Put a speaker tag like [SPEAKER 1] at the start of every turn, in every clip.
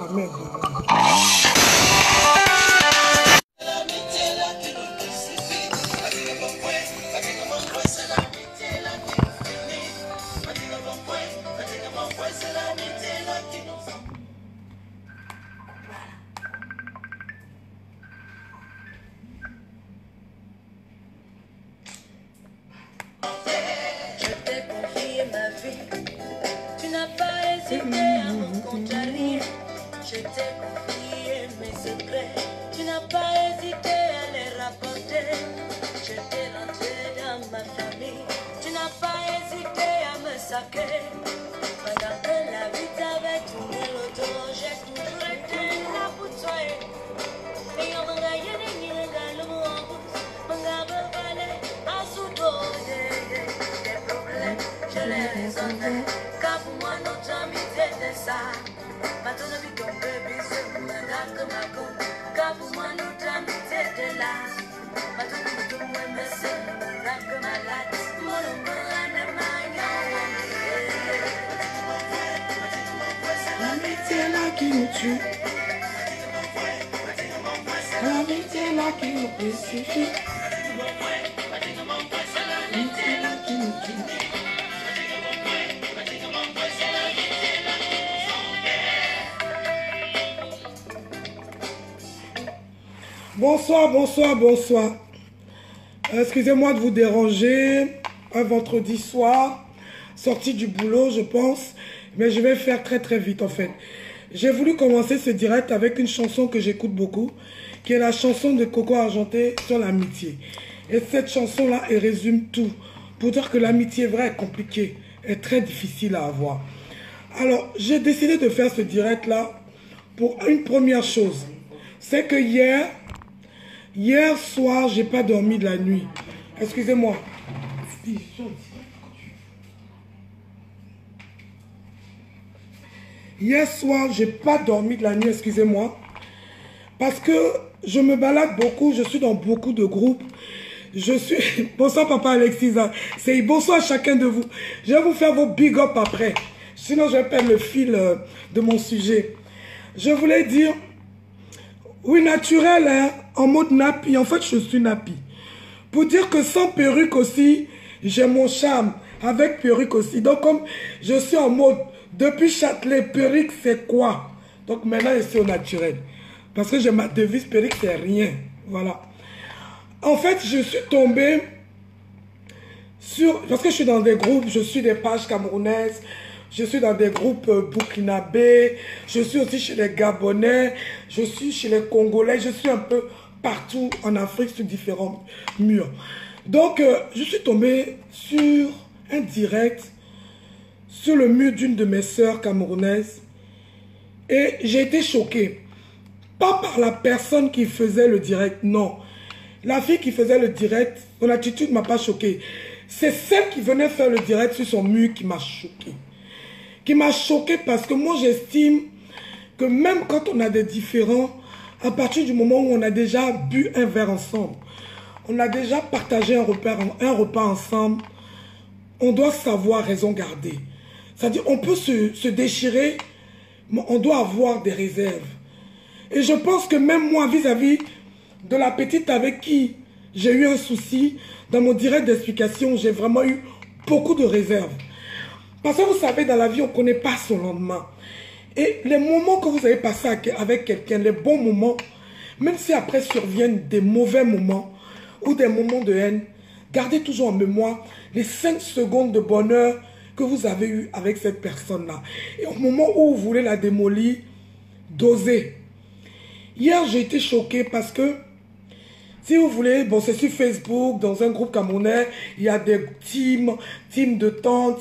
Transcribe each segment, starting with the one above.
[SPEAKER 1] Amen.
[SPEAKER 2] Tu n'as pas hésité à me contrarier. Je t'ai confié mes secrets. Tu n'as pas hésité à les rapporter. Je t'ai rentré dans ma famille. Tu n'as pas hésité à me sacrer. Pendant que la vie t'avait tourné le dos, j'ai toujours été là pour toi. Et on m'a gagné le mot en bouche. On m'a balé à sous-dos. Des problèmes, je les résolvais. Car pour moi, notre amitié était ça. Maintenant, vie ton bébé, c'est mon madame de ma gomme. Car pour moi, notre amitié était là. Maintenant, vie ton bébé, c'est mon madame de ma latte. Mon nom,
[SPEAKER 1] L'amitié là qui nous tue. L'amitié là qui nous crucifie. L'amitié là qui nous tue. Bonsoir, bonsoir, bonsoir. Excusez-moi de vous déranger. Un vendredi soir, sortie du boulot, je pense. Mais je vais faire très très vite en fait. J'ai voulu commencer ce direct avec une chanson que j'écoute beaucoup, qui est la chanson de Coco Argenté sur l'amitié. Et cette chanson-là, elle résume tout. Pour dire que l'amitié vraie est compliquée, est très difficile à avoir. Alors, j'ai décidé de faire ce direct-là pour une première chose. C'est que hier soir, j'ai pas dormi de la nuit. Excusez-moi. Hier soir, j'ai pas dormi de la nuit, excusez-moi. Parce que je me balade beaucoup, je suis dans beaucoup de groupes. Je suis... Bonsoir papa Alexis. C'est bonsoir à chacun de vous. Je vais vous faire vos big up après. Sinon, je vais perdre le fil de mon sujet. Je voulais dire... Oui, naturel, hein, en mode nappy. En fait, je suis nappy. Pour dire que sans perruque aussi, j'ai mon charme. Avec perruque aussi. Donc, comme je suis en mode... Depuis Châtelet, perruque, c'est quoi? Donc, maintenant, je suis au naturel. Parce que j'ai ma devise, perruque, c'est rien. Voilà. En fait, je suis tombé sur... Parce que je suis dans des groupes, je suis des pages camerounaises, je suis dans des groupes burkinabés, je suis aussi chez les Gabonais, je suis chez les Congolais, je suis un peu partout en Afrique sur différents murs. Donc, je suis tombé sur un direct sur le mur d'une de mes sœurs camerounaises et j'ai été choqué. Pas par la personne qui faisait le direct, non. La fille qui faisait le direct, son attitude ne m'a pas choqué. C'est celle qui venait faire le direct sur son mur qui m'a choqué. Qui m'a choqué parce que moi j'estime que même quand on a des différends, à partir du moment où on a déjà bu un verre ensemble, on a déjà partagé un repas ensemble, on doit savoir raison garder. C'est-à-dire on peut se déchirer, mais on doit avoir des réserves. Et je pense que même moi, vis-à-vis de la petite avec qui j'ai eu un souci, dans mon direct d'explication, j'ai vraiment eu beaucoup de réserves. Parce que vous savez, dans la vie, on ne connaît pas son lendemain. Et les moments que vous avez passés avec quelqu'un, les bons moments, même si après surviennent des mauvais moments ou des moments de haine, gardez toujours en mémoire les 5 secondes de bonheur que vous avez eu avec cette personne-là. Et au moment où vous voulez la démolir, dosez. Hier, j'ai été choqué parce que, si vous voulez, bon, c'est sur Facebook, dans un groupe camerounais, il y a des teams de temps,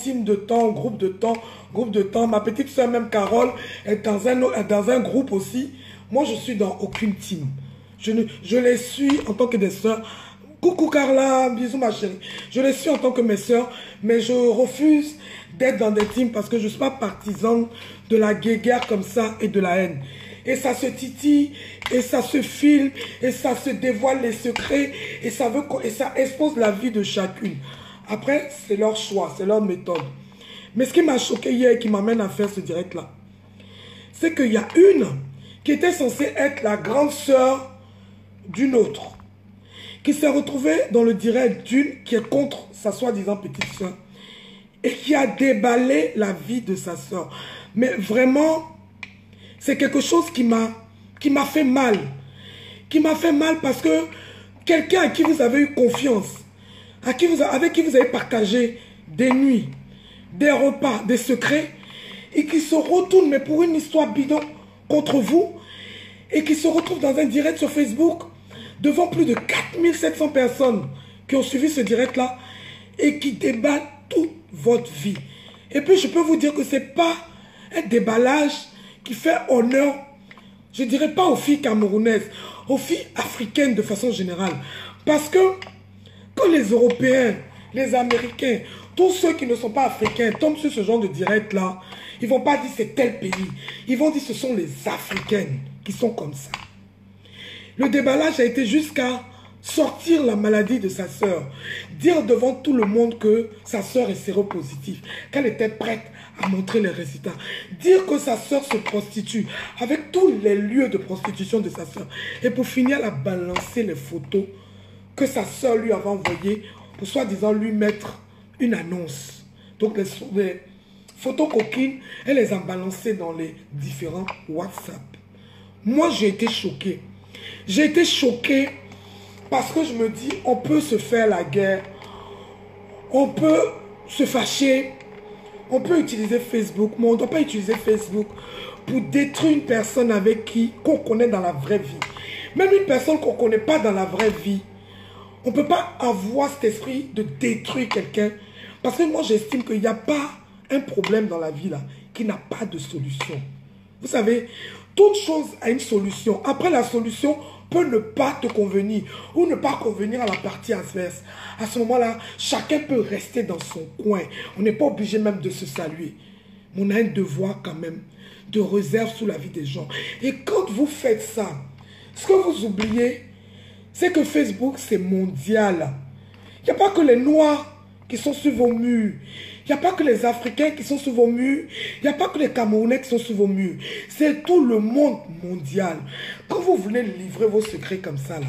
[SPEAKER 1] groupe de temps. Ma petite soeur, même Carole, est dans un groupe aussi. Moi, je suis dans aucune team. Je les suis en tant que des soeurs. Coucou Carla, bisous ma chérie. Je les suis en tant que mes soeurs, mais je refuse d'être dans des teams parce que je ne suis pas partisane de la guéguerre comme ça et de la haine. Et ça se titille, et ça se filme, et ça se dévoile les secrets, et ça expose la vie de chacune. Après, c'est leur choix, c'est leur méthode. Mais ce qui m'a choqué hier et qui m'amène à faire ce direct-là, c'est qu'il y a une qui était censée être la grande sœur d'une autre, qui s'est retrouvée dans le direct d'une qui est contre sa soi-disant petite sœur et qui a déballé la vie de sa sœur. Mais vraiment, c'est quelque chose qui m'a fait mal. Qui m'a fait mal parce que quelqu'un à qui vous avez eu confiance, avec qui vous avez partagé des nuits, des repas, des secrets, et qui se retourne, mais pour une histoire bidon, contre vous, et qui se retrouve dans un direct sur Facebook, devant plus de 4700 personnes qui ont suivi ce direct-là, et qui débattent toute votre vie. Et puis je peux vous dire que ce n'est pas un déballage qui fait honneur, je ne dirais pas aux filles camerounaises, aux filles africaines de façon générale. Parce que quand les Européens, les Américains, tous ceux qui ne sont pas africains tombent sur ce genre de direct-là, ils ne vont pas dire c'est tel pays. Ils vont dire ce sont les Africaines qui sont comme ça. Le déballage a été jusqu'à sortir la maladie de sa sœur. Dire devant tout le monde que sa sœur est séropositive, qu'elle était prête à montrer les résultats. Dire que sa sœur se prostitue avec tous les lieux de prostitution de sa sœur. Et pour finir, elle a balancé les photos que sa sœur lui avait envoyées pour soi-disant lui mettre une annonce. Donc les photos coquines, elle les a balancées dans les différents WhatsApp. Moi, j'ai été choqué. J'ai été choqué parce que je me dis, on peut se faire la guerre, on peut se fâcher, on peut utiliser Facebook, mais on ne doit pas utiliser Facebook pour détruire une personne avec qu'on connaît dans la vraie vie. Même une personne qu'on ne connaît pas dans la vraie vie, on ne peut pas avoir cet esprit de détruire quelqu'un. Parce que moi, j'estime qu'il n'y a pas un problème dans la vie là qui n'a pas de solution. Vous savez, toute chose a une solution. Après, la solution peut ne pas te convenir ou ne pas convenir à la partie adverse. À ce moment-là, chacun peut rester dans son coin. On n'est pas obligé même de se saluer. Mais on a un devoir quand même de réserve sur la vie des gens. Et quand vous faites ça, ce que vous oubliez, c'est que Facebook, c'est mondial. Il n'y a pas que les Noirs qui sont sur vos murs. Il n'y a pas que les Africains qui sont sur vos murs. Il n'y a pas que les Camerounais qui sont sur vos murs. C'est tout le monde mondial. Quand vous voulez livrer vos secrets comme ça, là,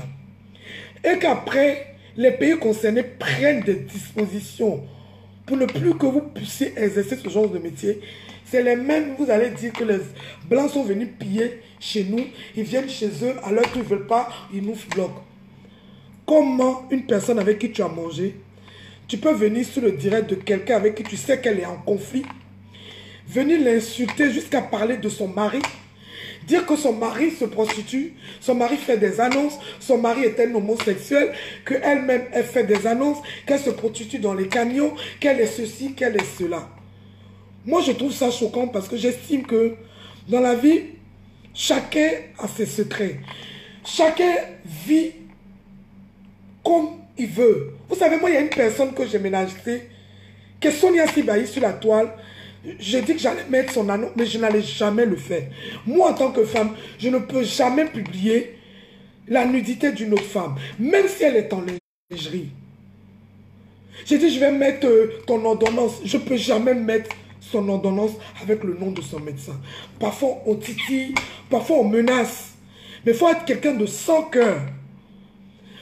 [SPEAKER 1] et qu'après, les pays concernés prennent des dispositions pour ne plus que vous puissiez exercer ce genre de métier, c'est les mêmes, vous allez dire que les Blancs sont venus piller chez nous, ils viennent chez eux, à l'heure qu'ils ne veulent pas, ils nous bloquent. Comment une personne avec qui tu as mangé, tu peux venir sur le direct de quelqu'un avec qui tu sais qu'elle est en conflit, venir l'insulter jusqu'à parler de son mari, dire que son mari se prostitue, son mari fait des annonces, son mari est un homosexuel, qu'elle-même elle fait des annonces, qu'elle se prostitue dans les camions, qu'elle est ceci, qu'elle est cela. Moi je trouve ça choquant parce que j'estime que dans la vie, chacun a ses secrets. Chacun vit comme il veut. Vous savez, moi, il y a une personne que j'ai ménagée, qui est Sonia Sibaï sur la toile. J'ai dit que j'allais mettre son annonce, mais je n'allais jamais le faire. Moi, en tant que femme, je ne peux jamais publier la nudité d'une autre femme, même si elle est en lingerie. J'ai dit, je vais mettre ton ordonnance. Je ne peux jamais mettre son ordonnance avec le nom de son médecin. Parfois, on titille, parfois, on menace. Mais il faut être quelqu'un de sans cœur.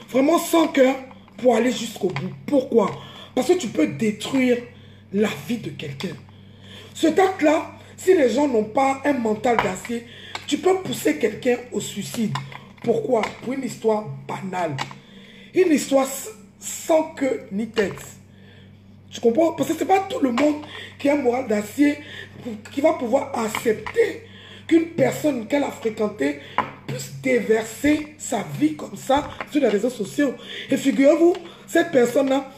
[SPEAKER 1] Vraiment sans cœur pour aller jusqu'au bout. Pourquoi? Parce que tu peux détruire la vie de quelqu'un. Cet acte-là, si les gens n'ont pas un mental d'acier, tu peux pousser quelqu'un au suicide. Pourquoi? Pour une histoire banale. Une histoire sans queue ni tête. Tu comprends? Parce que ce n'est pas tout le monde qui a un moral d'acier qui va pouvoir accepter qu'une personne qu'elle a fréquentée puisse déverser sa vie comme ça sur les réseaux sociaux. Et figurez-vous, cette personne-là,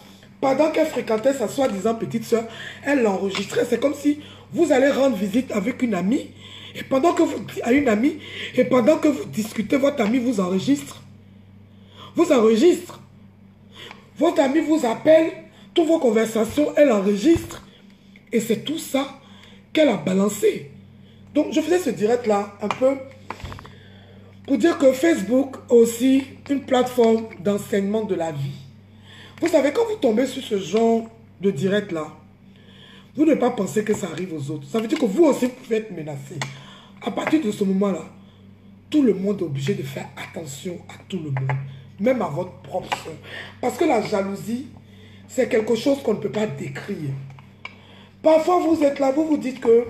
[SPEAKER 1] pendant qu'elle fréquentait sa soi-disant petite soeur, elle l'enregistrait. C'est comme si vous allez rendre visite avec une amie, et pendant que vous, à une amie, et pendant que vous discutez, votre amie vous enregistre. Vous enregistre. Votre amie vous appelle, toutes vos conversations, elle enregistre. Et c'est tout ça qu'elle a balancé. Donc, je faisais ce direct-là un peu pour dire que Facebook est aussi une plateforme d'enseignement de la vie. Vous savez, quand vous tombez sur ce genre de direct là, vous ne pas penser que ça arrive aux autres. Ça veut dire que vous aussi, vous pouvez être menacé. À partir de ce moment-là, tout le monde est obligé de faire attention à tout le monde. Même à votre propre soeur. Parce que la jalousie, c'est quelque chose qu'on ne peut pas décrire. Parfois, vous êtes là, vous vous dites que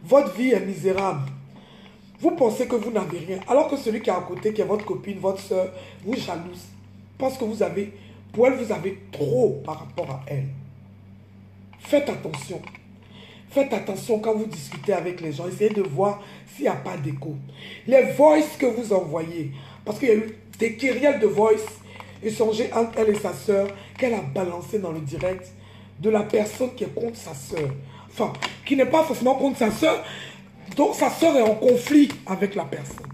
[SPEAKER 1] votre vie est misérable. Vous pensez que vous n'avez rien. Alors que celui qui est à côté, qui est votre copine, votre soeur, vous jalouse. Pense que vous avez, pour elle, vous avez trop par rapport à elle. Faites attention. Faites attention quand vous discutez avec les gens. Essayez de voir s'il n'y a pas d'écho. Les voices que vous envoyez. Parce qu'il y a eu des kyrielles de voice échangées entre elle et sa soeur qu'elle a balancé dans le direct de la personne qui est contre sa soeur. Enfin, qui n'est pas forcément contre sa soeur. Donc sa soeur est en conflit avec la personne.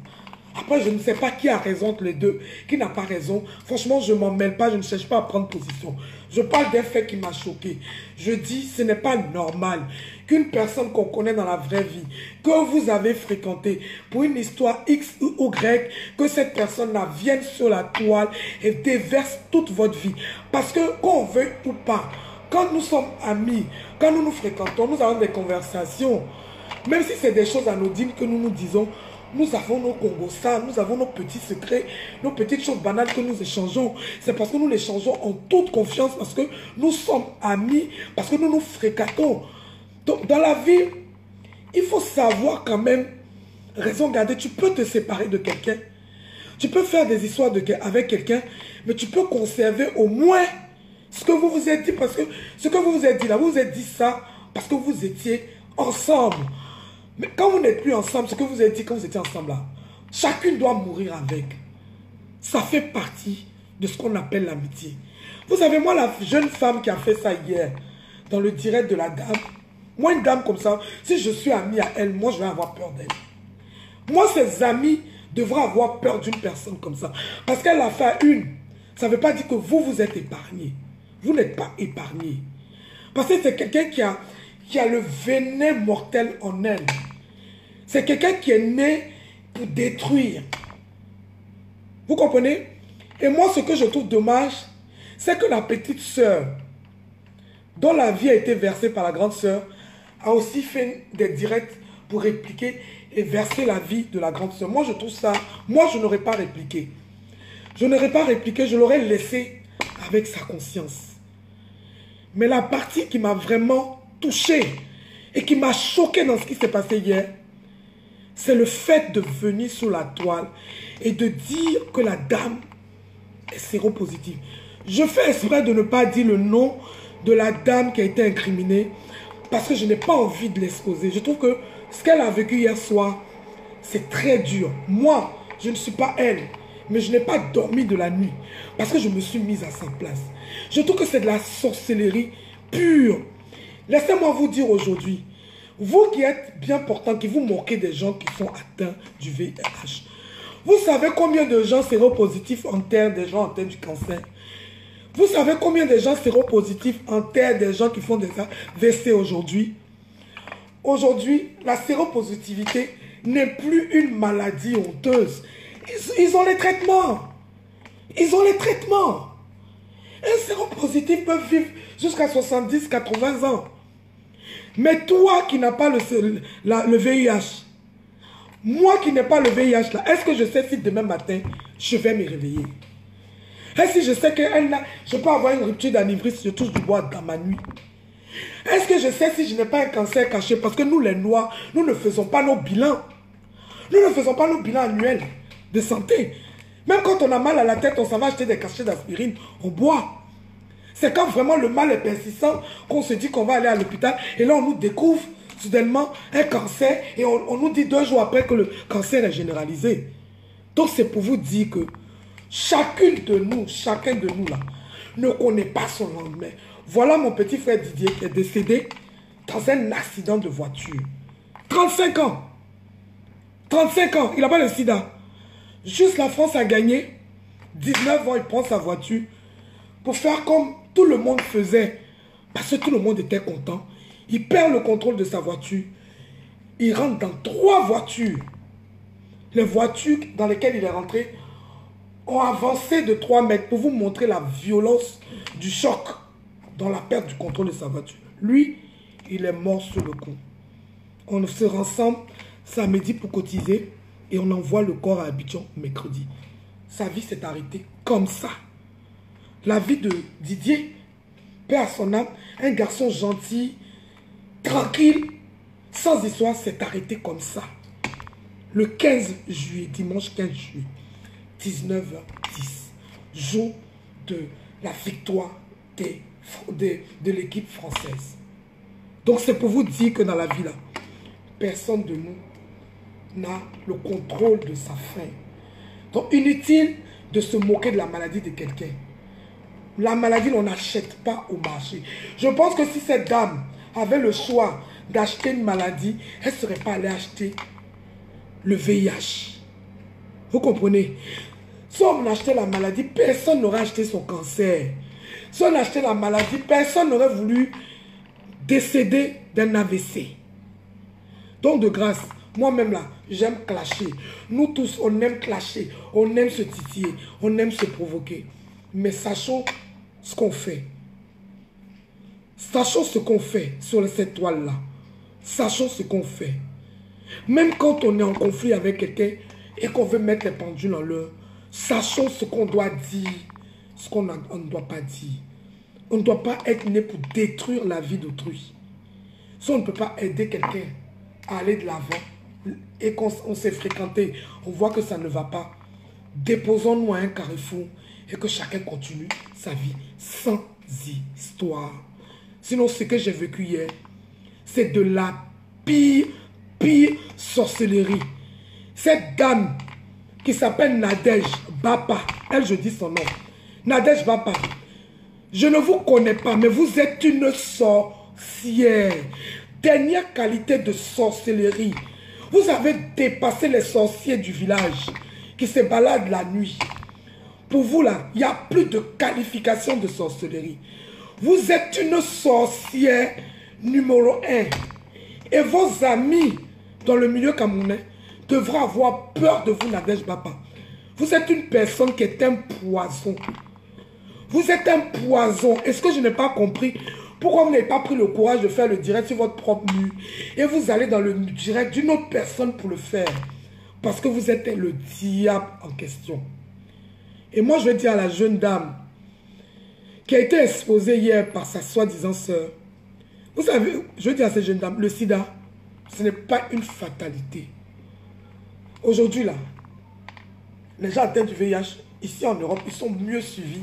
[SPEAKER 1] Après, je ne sais pas qui a raison entre les deux, qui n'a pas raison. Franchement, je ne m'en mêle pas, je ne cherche pas à prendre position. Je parle d'un fait qui m'a choqué. Je dis, ce n'est pas normal qu'une personne qu'on connaît dans la vraie vie, que vous avez fréquenté pour une histoire X ou Y, que cette personne-là vienne sur la toile et déverse toute votre vie. Parce que, qu'on veuille ou pas, quand nous sommes amis, quand nous nous fréquentons, nous avons des conversations, même si c'est des choses anodines que nous nous disons, nous avons nos congosas, nous avons nos petits secrets, nos petites choses banales que nous échangeons. C'est parce que nous l'échangeons en toute confiance, parce que nous sommes amis, parce que nous nous fréquentons. Donc, dans la vie, il faut savoir quand même, raison garder, tu peux te séparer de quelqu'un, tu peux faire des histoires avec quelqu'un, mais tu peux conserver au moins ce que vous vous êtes dit, parce que ce que vous vous êtes dit là, vous vous êtes dit ça parce que vous étiez ensemble. Mais quand vous n'êtes plus ensemble, ce que vous avez dit quand vous étiez ensemble là, chacune doit mourir avec. Ça fait partie de ce qu'on appelle l'amitié. Vous savez, moi, la jeune femme qui a fait ça hier, dans le direct de la dame, moi, une dame comme ça, si je suis ami à elle, moi, je vais avoir peur d'elle. Moi, ses amis devraient avoir peur d'une personne comme ça. Parce qu'elle a fait une. Ça ne veut pas dire que vous, vous êtes épargné. Vous n'êtes pas épargné. Parce que c'est quelqu'un qui a le venin mortel en elle. C'est quelqu'un qui est né pour détruire. Vous comprenez? Et moi, ce que je trouve dommage, c'est que la petite sœur, dont la vie a été versée par la grande sœur, a aussi fait des directs pour répliquer et verser la vie de la grande sœur. Moi, je trouve ça... Moi, je n'aurais pas répliqué. Je n'aurais pas répliqué, je l'aurais laissé avec sa conscience. Mais la partie qui m'a vraiment touché et qui m'a choqué dans ce qui s'est passé hier, c'est le fait de venir sur la toile et de dire que la dame est séropositive. Je fais exprès de ne pas dire le nom de la dame qui a été incriminée parce que je n'ai pas envie de l'exposer. Je trouve que ce qu'elle a vécu hier soir, c'est très dur. Moi, je ne suis pas elle, mais je n'ai pas dormi de la nuit parce que je me suis mise à sa place. Je trouve que c'est de la sorcellerie pure. Laissez-moi vous dire aujourd'hui, vous qui êtes bien portant, qui vous moquez des gens qui sont atteints du VIH, vous savez combien de gens séropositifs enterrent des gens atteints du cancer? Vous savez combien de gens séropositifs enterrent des gens qui font des AVC aujourd'hui? Aujourd'hui, la séropositivité n'est plus une maladie honteuse. Ils ont les traitements. Ils ont les traitements. Un séropositif peut vivre jusqu'à 70, 80 ans. Mais toi qui n'as pas le VIH, moi qui n'ai pas le VIH, est-ce que je sais si demain matin, je vais me réveiller? Est-ce que je sais que je peux avoir une rupture d'anévrisme si je touche du bois dans ma nuit? Est-ce que je sais si je n'ai pas un cancer caché? Parce que nous les Noirs, nous ne faisons pas nos bilans. Nous ne faisons pas nos bilans annuels de santé. Même quand on a mal à la tête, on s'en va acheter des cachets d'aspirine, on boit. C'est quand vraiment le mal est persistant qu'on se dit qu'on va aller à l'hôpital et là on nous découvre soudainement un cancer et on nous dit 2 jours après que le cancer est généralisé. Donc c'est pour vous dire que chacun de nous là, ne connaît pas son lendemain. Voilà mon petit frère Didier qui est décédé dans un accident de voiture. 35 ans. 35 ans, il n'a pas le sida. Juste la France a gagné. 19 ans, il prend sa voiture pour faire comme tout le monde faisait. Parce que tout le monde était content. Il perd le contrôle de sa voiture. Il rentre dans 3 voitures. Les voitures dans lesquelles il est rentré ont avancé de 3 mètres pour vous montrer la violence du choc dans la perte du contrôle de sa voiture. Lui, il est mort sur le coup. On se rassemble samedi pour cotiser et on envoie le corps à Abidjan mercredi. Sa vie s'est arrêtée comme ça. La vie de Didier, paix à son âme, un garçon gentil, tranquille, sans histoire, s'est arrêté comme ça. Le 15 juillet, dimanche 15 juillet, 19h10, jour de la victoire de l'équipe française. Donc c'est pour vous dire que dans la vie là, personne de nous n'a le contrôle de sa fin. Donc inutile de se moquer de la maladie de quelqu'un. La maladie, on n'achète pas au marché. Je pense que si cette dame avait le choix d'acheter une maladie, elle ne serait pas allée acheter le VIH. Vous comprenez? Si on achetait la maladie, personne n'aurait acheté son cancer. Si on achetait la maladie, personne n'aurait voulu décéder d'un AVC. Donc de grâce, moi-même là, j'aime clasher. Nous tous, on aime clasher, on aime se titiller, on aime se provoquer. Mais sachons ce qu'on fait. Sachons ce qu'on fait sur cette toile-là. Sachons ce qu'on fait. Même quand on est en conflit avec quelqu'un et qu'on veut mettre les pendules en l'heure, sachons ce qu'on doit dire, ce qu'on ne doit pas dire. On ne doit pas être né pour détruire la vie d'autrui. Si on ne peut pas aider quelqu'un à aller de l'avant et qu'on s'est fréquenté, on voit que ça ne va pas, déposons-nous à un carrefour et que chacun continue sa vie sans histoire. Sinon, ce que j'ai vécu hier, c'est de la pire sorcellerie. Cette dame qui s'appelle Nadège Bapa, elle, je dis son nom, Nadège Bapa, je ne vous connais pas, mais vous êtes une sorcière. Dernière qualité de sorcellerie. Vous avez dépassé les sorciers du village qui se baladent la nuit. Pour vous là, il n'y a plus de qualification de sorcellerie. Vous êtes une sorcière numéro 1. Et vos amis dans le milieu camerounais devraient avoir peur de vous, Nadège Bapa. Vous êtes une personne qui est un poison. Vous êtes un poison. Est-ce que je n'ai pas compris pourquoi vous n'avez pas pris le courage de faire le direct sur votre propre mur et vous allez dans le direct d'une autre personne pour le faire? Parce que vous êtes le diable en question. Et moi, je vais dire à la jeune dame qui a été exposée hier par sa soi-disant sœur, vous savez, je vais dire à cette jeune dame, le sida, ce n'est pas une fatalité. Aujourd'hui, là, les gens atteints du VIH, ici en Europe, ils sont mieux suivis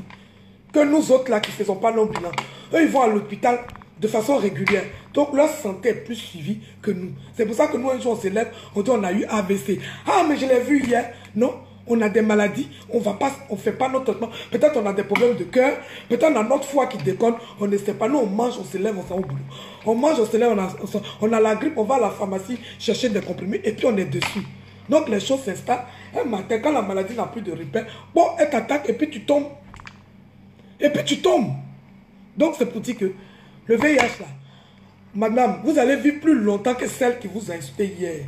[SPEAKER 1] que nous autres, là, qui ne faisons pas nos bilans. Eux, ils vont à l'hôpital de façon régulière. Donc, leur santé est plus suivie que nous. C'est pour ça que nous, un jour, on s'élève, on dit on a eu AVC. Ah, mais je l'ai vu hier. Non, on a des maladies, on ne fait pas notre traitement. Peut-être on a des problèmes de cœur, peut-être on a notre foie qui déconne, on ne sait pas. Nous, on mange, on se lève, on s'en va au boulot. On mange, on se lève, on a la grippe, on va à la pharmacie chercher des comprimés et puis on est dessus. Donc, les choses s'installent. Un matin, quand la maladie n'a plus de repère, bon, elle t'attaque et puis tu tombes. Et puis tu tombes. Donc, c'est pour dire que le VIH, là, madame, vous allez vivre plus longtemps que celle qui vous a insulté hier.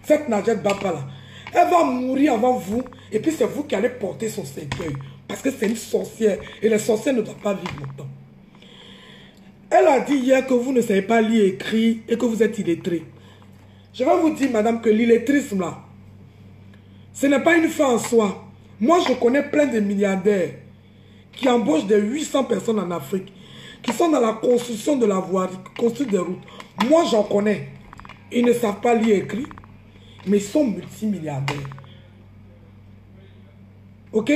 [SPEAKER 1] Cette Nadège Bapa, là, elle va mourir avant vous. Et puis, c'est vous qui allez porter son cercueil. Parce que c'est une sorcière. Et les sorcières ne doivent pas vivre longtemps. Elle a dit hier que vous ne savez pas lire et écrire et que vous êtes illettré. Je vais vous dire, madame, que l'illettrisme, là, ce n'est pas une fin en soi. Moi, je connais plein de milliardaires qui embauchent des 800 personnes en Afrique, qui sont dans la construction de la voirie, qui construisent des routes. Moi, j'en connais. Ils ne savent pas lire et écrire, mais ils sont multimilliardaires. Ok?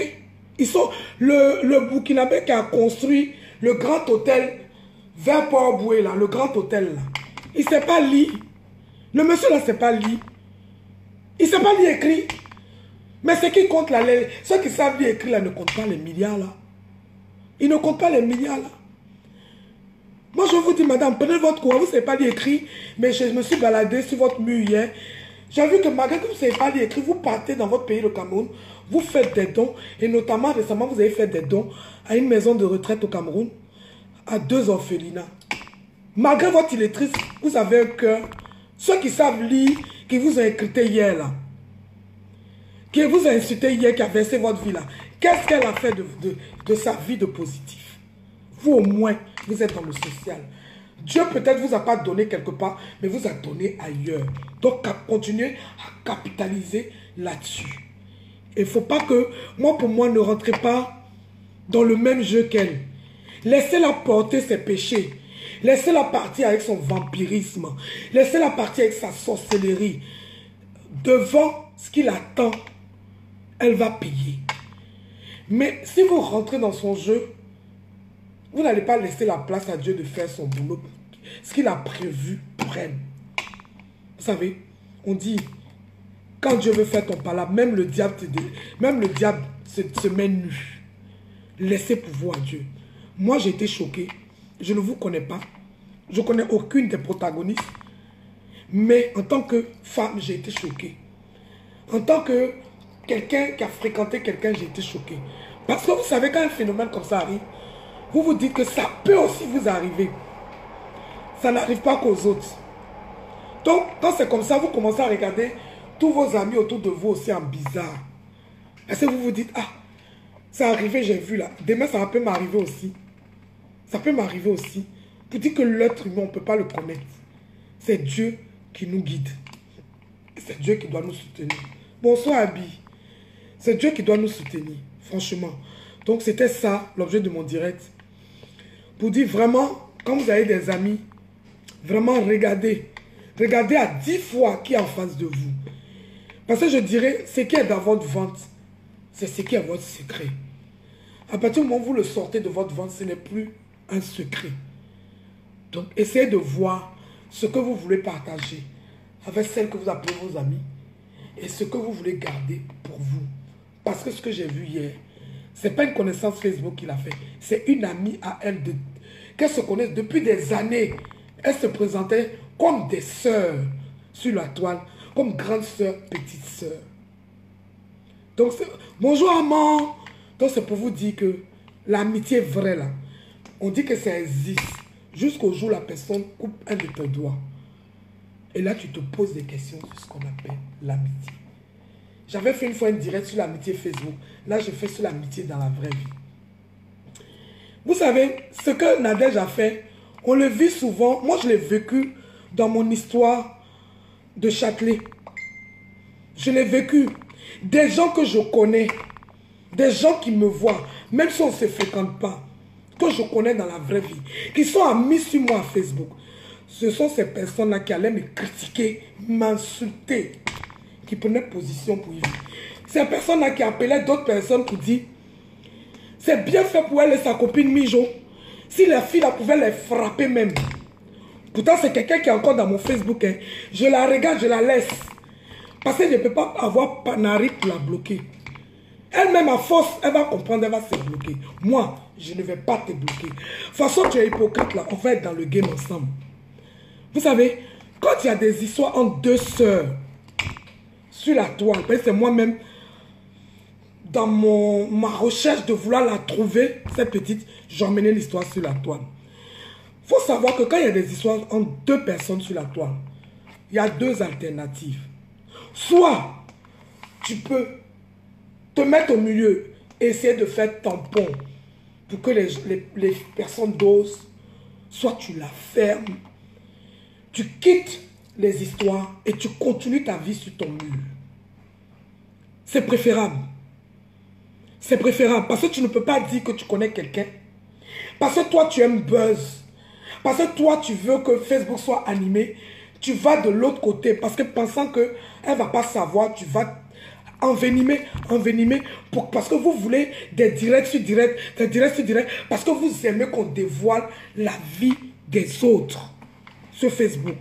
[SPEAKER 1] Ils sont... Le Burkinabé qui a construit le grand hôtel vers Port-Boué, là, le grand hôtel, là. Il ne sait pas lire. Le monsieur, là, ne sait pas lire. Il ne sait pas lire et écrire. Mais ce qui compte, là, ceux qui savent lire et écrire, là, ne comptent pas les milliards, là. Ils ne comptent pas les milliards, là. Moi, je vous dis, madame, prenez votre courage, vous ne savez pas lire et écrire, mais je me suis baladé sur votre mur hier. J'ai vu que malgré que vous ne savez pas lire et écrire, vous partez dans votre pays, le Cameroun, vous faites des dons, et notamment récemment, vous avez fait des dons à une maison de retraite au Cameroun, à 2 orphelinats. Malgré votre illettrisme, vous avez un cœur. Ceux qui savent lire, qui vous ont écrit hier, là. qui vous a insulté hier, qui a versé votre vie là, qu'est-ce qu'elle a fait de sa vie de positif? Vous au moins, vous êtes dans le social. Dieu peut-être vous a pas donné quelque part, mais vous a donné ailleurs. Donc, continuez à capitaliser là-dessus. Il ne faut pas que, moi pour moi, ne rentrez pas dans le même jeu qu'elle. Laissez-la porter ses péchés. Laissez-la partir avec son vampirisme. Laissez-la partir avec sa sorcellerie. Devant ce qui l'attend, elle va payer. Mais si vous rentrez dans son jeu, vous n'allez pas laisser la place à Dieu de faire son boulot. Ce qu'il a prévu pour elle. Vous savez, on dit, quand Dieu veut faire ton palabre, même le diable se met nu. Laissez pouvoir à Dieu. Moi, j'ai été choqué. Je ne vous connais pas. Je ne connais aucune des protagonistes. Mais en tant que femme, j'ai été choqué. En tant que quelqu'un qui a fréquenté quelqu'un, j'ai été choqué. Parce que vous savez, quand un phénomène comme ça arrive, vous vous dites que ça peut aussi vous arriver. Ça n'arrive pas qu'aux autres. Donc, quand c'est comme ça, vous commencez à regarder tous vos amis autour de vous aussi en bizarre. Parce que vous vous dites, ah, c'est arrivé, j'ai vu là. Demain, ça peut m'arriver aussi. Ça peut m'arriver aussi. Vous dites que l'être humain, on ne peut pas le connaître. C'est Dieu qui nous guide. C'est Dieu qui doit nous soutenir. Bonsoir, Abby. C'est Dieu qui doit nous soutenir, franchement. Donc, c'était ça, l'objet de mon direct. Pour dire vraiment, quand vous avez des amis, vraiment regardez. Regardez à 10 fois qui est en face de vous. Parce que je dirais, ce qui est dans votre ventre, c'est ce qui est votre secret. À partir du moment où vous le sortez de votre ventre, ce n'est plus un secret. Donc, essayez de voir ce que vous voulez partager avec celles que vous appelez vos amis et ce que vous voulez garder pour vous. Parce que ce que j'ai vu hier, ce n'est pas une connaissance Facebook qui l'a fait. C'est une amie à elle qu'elle se connaît depuis des années. Elle se présentait comme des sœurs sur la toile, comme grande sœur, petite sœur. Donc, bonjour Amand. Donc, c'est pour vous dire que l'amitié vraie là, on dit que ça existe jusqu'au jour où la personne coupe un de tes doigts. Et là, tu te poses des questions sur ce qu'on appelle l'amitié. J'avais fait une fois une direct sur l'amitié Facebook. Là, je fais sur l'amitié dans la vraie vie. Vous savez, ce que Nadège a fait, on le vit souvent. Moi, je l'ai vécu dans mon histoire de Châtelet. Je l'ai vécu. Des gens que je connais, des gens qui me voient, même si on ne se fréquente pas, que je connais dans la vraie vie, qui sont amis sur moi à Facebook. Ce sont ces personnes-là qui allaient me critiquer, m'insulter, qui prenaient position pour y vivre. Ces personnes-là qui appelaient d'autres personnes qui disent, c'est bien fait pour elle et sa copine Mijo. Si les filles là pouvaient les frapper même. Pourtant, c'est quelqu'un qui est encore dans mon Facebook. Hein. Je la regarde, je la laisse. Parce que je ne peux pas avoir Panari pour la bloquer. Elle-même, à force, elle va comprendre, elle va se bloquer. Moi, je ne vais pas te bloquer. De toute façon, tu es hypocrite là, on va être dans le game ensemble. Vous savez, quand il y a des histoires entre deux sœurs sur la toile, c'est moi-même, dans ma recherche de vouloir la trouver, cette petite, j'ai emmené l'histoire sur la toile. Il faut savoir que quand il y a des histoires entre deux personnes sur la toile, il y a deux alternatives. Soit tu peux te mettre au milieu et essayer de faire tampon pour que les personnes dosent, soit tu la fermes, tu quittes les histoires et tu continues ta vie sur ton mur. C'est préférable. C'est préférable parce que tu ne peux pas dire que tu connais quelqu'un. Parce que toi tu aimes buzz. Parce que toi tu veux que Facebook soit animé. Tu vas de l'autre côté parce que pensant qu'elle ne va pas savoir, tu vas envenimer, parce que vous voulez des directs sur directs, des directs sur directs, parce que vous aimez qu'on dévoile la vie des autres sur Facebook.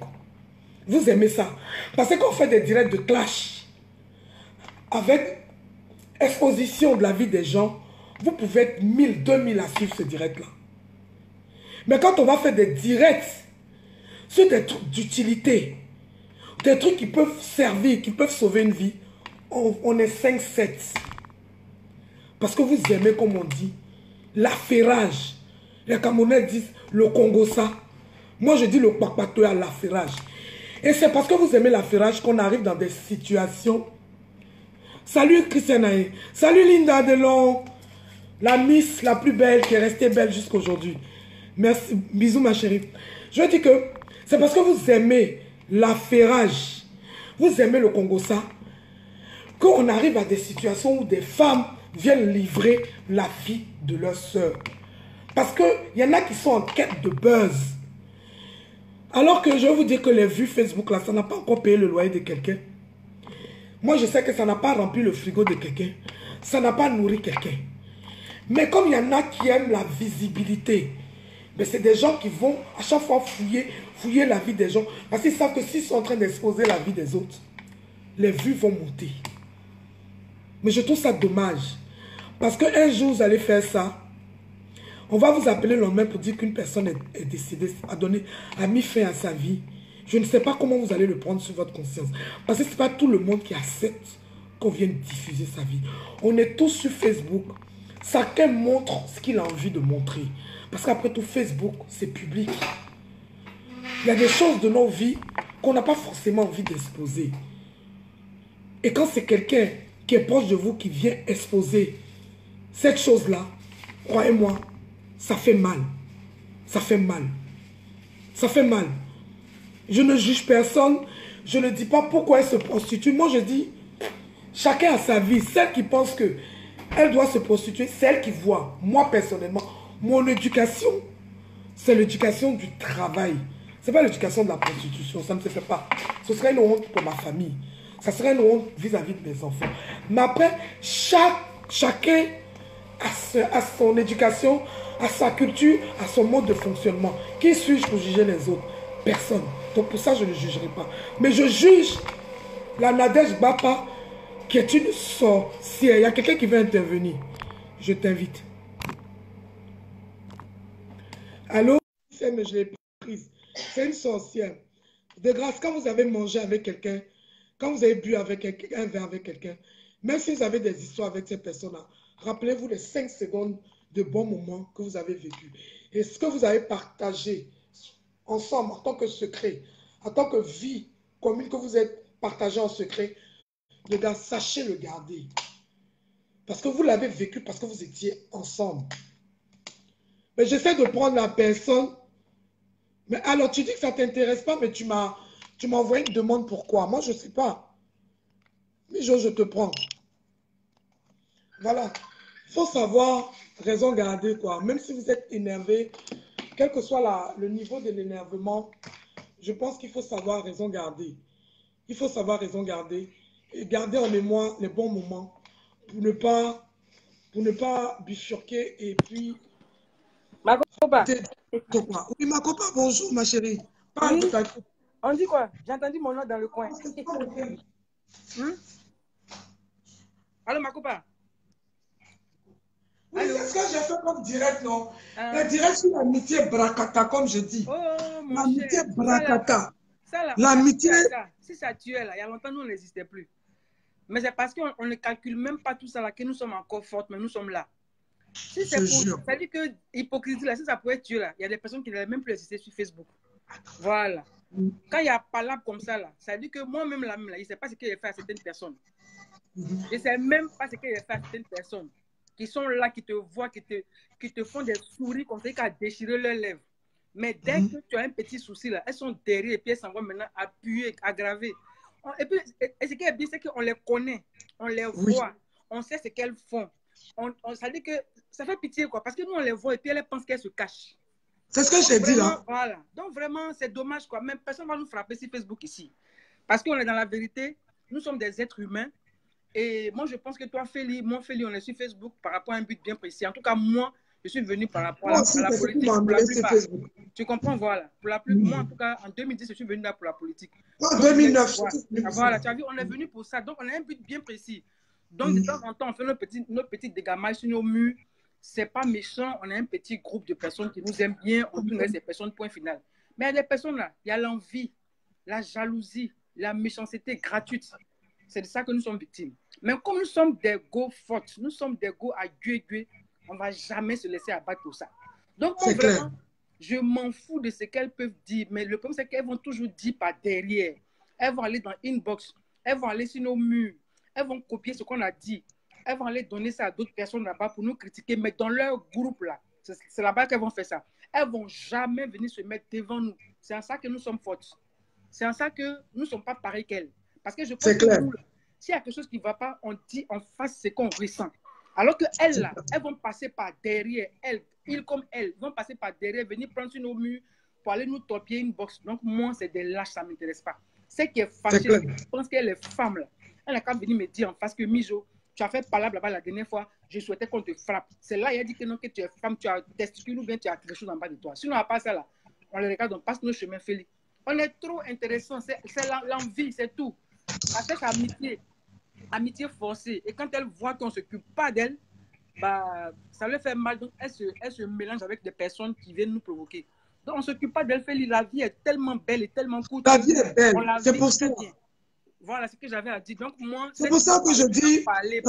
[SPEAKER 1] Vous aimez ça. Parce qu'on fait des directs de clash avec exposition de la vie des gens. Vous pouvez être 1000, 2000 à suivre ce direct-là. Mais quand on va faire des directs sur des trucs d'utilité, des trucs qui peuvent servir, qui peuvent sauver une vie, on est 5-7. Parce que vous aimez, comme on dit, l'affairage. Les Camerounais disent le Congo ça. Moi, je dis le Kpakpatoya à l'affairage. Et c'est parce que vous aimez l'affairage qu'on arrive dans des situations Salut Christiane Aye. Salut Linda Delon. La Miss la plus belle qui est restée belle jusqu'à aujourd'hui. Merci. Bisous ma chérie. Je dis que c'est parce que vous aimez l'affairage. Vous aimez le Congo-Ça. Qu'on arrive à des situations où des femmes viennent livrer la vie de leur soeur. Parce qu'il y en a qui sont en quête de buzz. Alors que je vais vous dire que les vues Facebook, là, ça n'a pas encore payé le loyer de quelqu'un. Moi, je sais que ça n'a pas rempli le frigo de quelqu'un. Ça n'a pas nourri quelqu'un. Mais comme il y en a qui aiment la visibilité, mais c'est des gens qui vont à chaque fois fouiller la vie des gens. Parce qu'ils savent que s'ils sont en train d'exposer la vie des autres, les vues vont monter. Mais je trouve ça dommage. Parce qu'un jour, vous allez faire ça. On va vous appeler le lendemain pour dire qu'une personne est décédée, a mis fin à sa vie. Je ne sais pas comment vous allez le prendre sur votre conscience. Parce que ce n'est pas tout le monde qui accepte qu'on vienne diffuser sa vie. On est tous sur Facebook. Chacun montre ce qu'il a envie de montrer. Parce qu'après tout, Facebook, c'est public. Il y a des choses de nos vies qu'on n'a pas forcément envie d'exposer. Et quand c'est quelqu'un qui est proche de vous qui vient exposer cette chose-là, croyez-moi, ça fait mal. Ça fait mal. Ça fait mal. Je ne juge personne. Je ne dis pas pourquoi elle se prostitue. Moi, je dis, chacun a sa vie. Celle qui pense qu'elle doit se prostituer, c'est elle qui voit. Moi, personnellement, mon éducation, c'est l'éducation du travail. Ce n'est pas l'éducation de la prostitution. Ça ne se fait pas. Ce serait une honte pour ma famille. Ça serait une honte vis-à-vis de mes enfants. Mais après, chacun a son éducation, à sa culture, à son mode de fonctionnement. Qui suis-je pour juger les autres? Personne. Donc pour ça, je ne jugerai pas. Mais je juge la Nadège Bapa, qui est une sorcière. Il y a quelqu'un qui veut intervenir. Je t'invite. Allô? Mais je l'ai pas prise. C'est une sorcière. De grâce, quand vous avez mangé avec quelqu'un, quand vous avez bu avec un verre avec quelqu'un, même si vous avez des histoires avec cette personne-là, rappelez-vous les 5 secondes de bons moments que vous avez vécu. Et ce que vous avez partagé ensemble en tant que secret, en tant que vie commune que vous êtes partagé en secret, les gars, sachez le garder. Parce que vous l'avez vécu, parce que vous étiez ensemble. Mais j'essaie de prendre la personne. Mais alors, tu dis que ça ne t'intéresse pas, mais tu m'as envoyé une demande pourquoi. Moi, je ne sais pas. Mais je te prends. Voilà. Il faut savoir raison garder, quoi. Même si vous êtes énervé, quel que soit le niveau de l'énervement, je pense qu'il faut savoir raison garder. Il faut savoir raison garder et garder en mémoire les bons moments pour ne pas bifurquer et puis...
[SPEAKER 3] Ma copain.
[SPEAKER 1] Oui, ma copain, bonjour, ma chérie. Parle de ta...
[SPEAKER 3] On dit quoi? J'ai entendu mon nom dans le coin. Allô, ma copain?
[SPEAKER 1] Oui, c'est ce que j'ai fait comme direct, non? Le direct sur l'amitié Brakata, comme je dis.
[SPEAKER 3] Oh, mon
[SPEAKER 1] l'amitié
[SPEAKER 3] cher.
[SPEAKER 1] Brakata.
[SPEAKER 3] L'amitié... Si ça tuait, là, il y a longtemps, nous, on n'existait plus. Mais c'est parce qu'on ne calcule même pas tout ça, là, que nous sommes encore fortes, mais nous sommes là. Si c'est pour... Ça dit que l'hypocrisie, là, si ça pouvait tuer, là, il y a des personnes qui n'avaient même plus existé sur Facebook. Voilà. Quand il y a palabre comme ça, là, ça dit que moi-même, là, il ne sait pas ce qu'il a fait à certaines personnes. Je ne sais même pas ce qu'il a fait à certaines personnes qui sont là, qui te voient, qui te font des souris comme ça, qui ont déchiré leurs lèvres. Mais dès que tu as un petit souci, là, elles sont derrière et puis elles s'en vont maintenant appuyer, aggraver. Et puis, ce qui est bien, c'est qu'on les connaît, on les voit, on sait ce qu'elles font. Ça dit que ça fait pitié, quoi, parce que nous, on les voit et puis elles pensent qu'elles se cachent.
[SPEAKER 1] C'est ce que j'ai dit là.
[SPEAKER 3] Voilà. Donc, vraiment, c'est dommage, quoi. Même personne ne va nous frapper sur Facebook ici. Parce qu'on est dans la vérité, nous sommes des êtres humains. Et moi, je pense que toi, Feli, moi, Feli, on est sur Facebook par rapport à un but bien précis. En tout cas, moi, je suis venu par rapport à la politique. Pour la plupart. Tu comprends, voilà. Pour la plupart, moi, en tout cas, en 2010, je suis venu là pour la politique.
[SPEAKER 1] En 2009.
[SPEAKER 3] Voilà, tu as vu, on est venu pour ça. Donc, on a un but bien précis. Donc, de temps en temps, on fait nos petits dégamages sur nos murs. C'est pas méchant. On a un petit groupe de personnes qui nous aiment bien. On tourne ces personnes, point final. Mais il y a des personnes là, il y a l'envie, la jalousie, la méchanceté gratuite. C'est de ça que nous sommes victimes. Mais comme nous sommes des go fortes, nous sommes des go à gué, on ne va jamais se laisser abattre pour ça. Donc, moi, vraiment, je m'en fous de ce qu'elles peuvent dire. Mais le problème, c'est qu'elles vont toujours dire par derrière. Elles vont aller dans l'inbox. Elles vont aller sur nos murs. elles vont copier ce qu'on a dit. Elles vont aller donner ça à d'autres personnes là-bas pour nous critiquer, mais dans leur groupe là. C'est là-bas qu'elles vont faire ça. Elles ne vont jamais venir se mettre devant nous. C'est en ça que nous sommes fortes. C'est en ça que nous ne sommes pas pareils qu'elles. Parce que je pense que nous, s'il y a quelque chose qui ne va pas, on dit en face ce qu'on ressent. Alors qu'elles, là, elles vont passer par derrière, ils comme elles, vont passer par derrière, venir prendre sur nos murs pour aller nous topier une box. Donc, moi, c'est des lâches, ça ne m'intéresse pas. Ce qui est fâché, je pense qu'elle est femme, là. Elle a quand même venu me dire en face que Mijo, tu as fait palabre là-bas la dernière fois, je souhaitais qu'on te frappe. C'est là, il a dit que non, que tu es femme, tu as testicule ou bien tu as quelque chose en bas de toi. Sinon, à part ça, là, on les regarde, on passe nos chemins félix. On est trop intéressant, c'est l'envie, c'est tout. À cette amitié forcée. Et quand elle voit qu'on ne s'occupe pas d'elle, bah, ça lui fait mal. Donc, elle se mélange avec des personnes qui viennent nous provoquer. Donc, on ne s'occupe pas d'elle, Félix. La vie est tellement belle et tellement courte.
[SPEAKER 1] La vie est belle, c'est pour ça.
[SPEAKER 3] Voilà ce que j'avais à dire. Donc, moi,
[SPEAKER 1] c'est pour ça que je dis,
[SPEAKER 3] parler,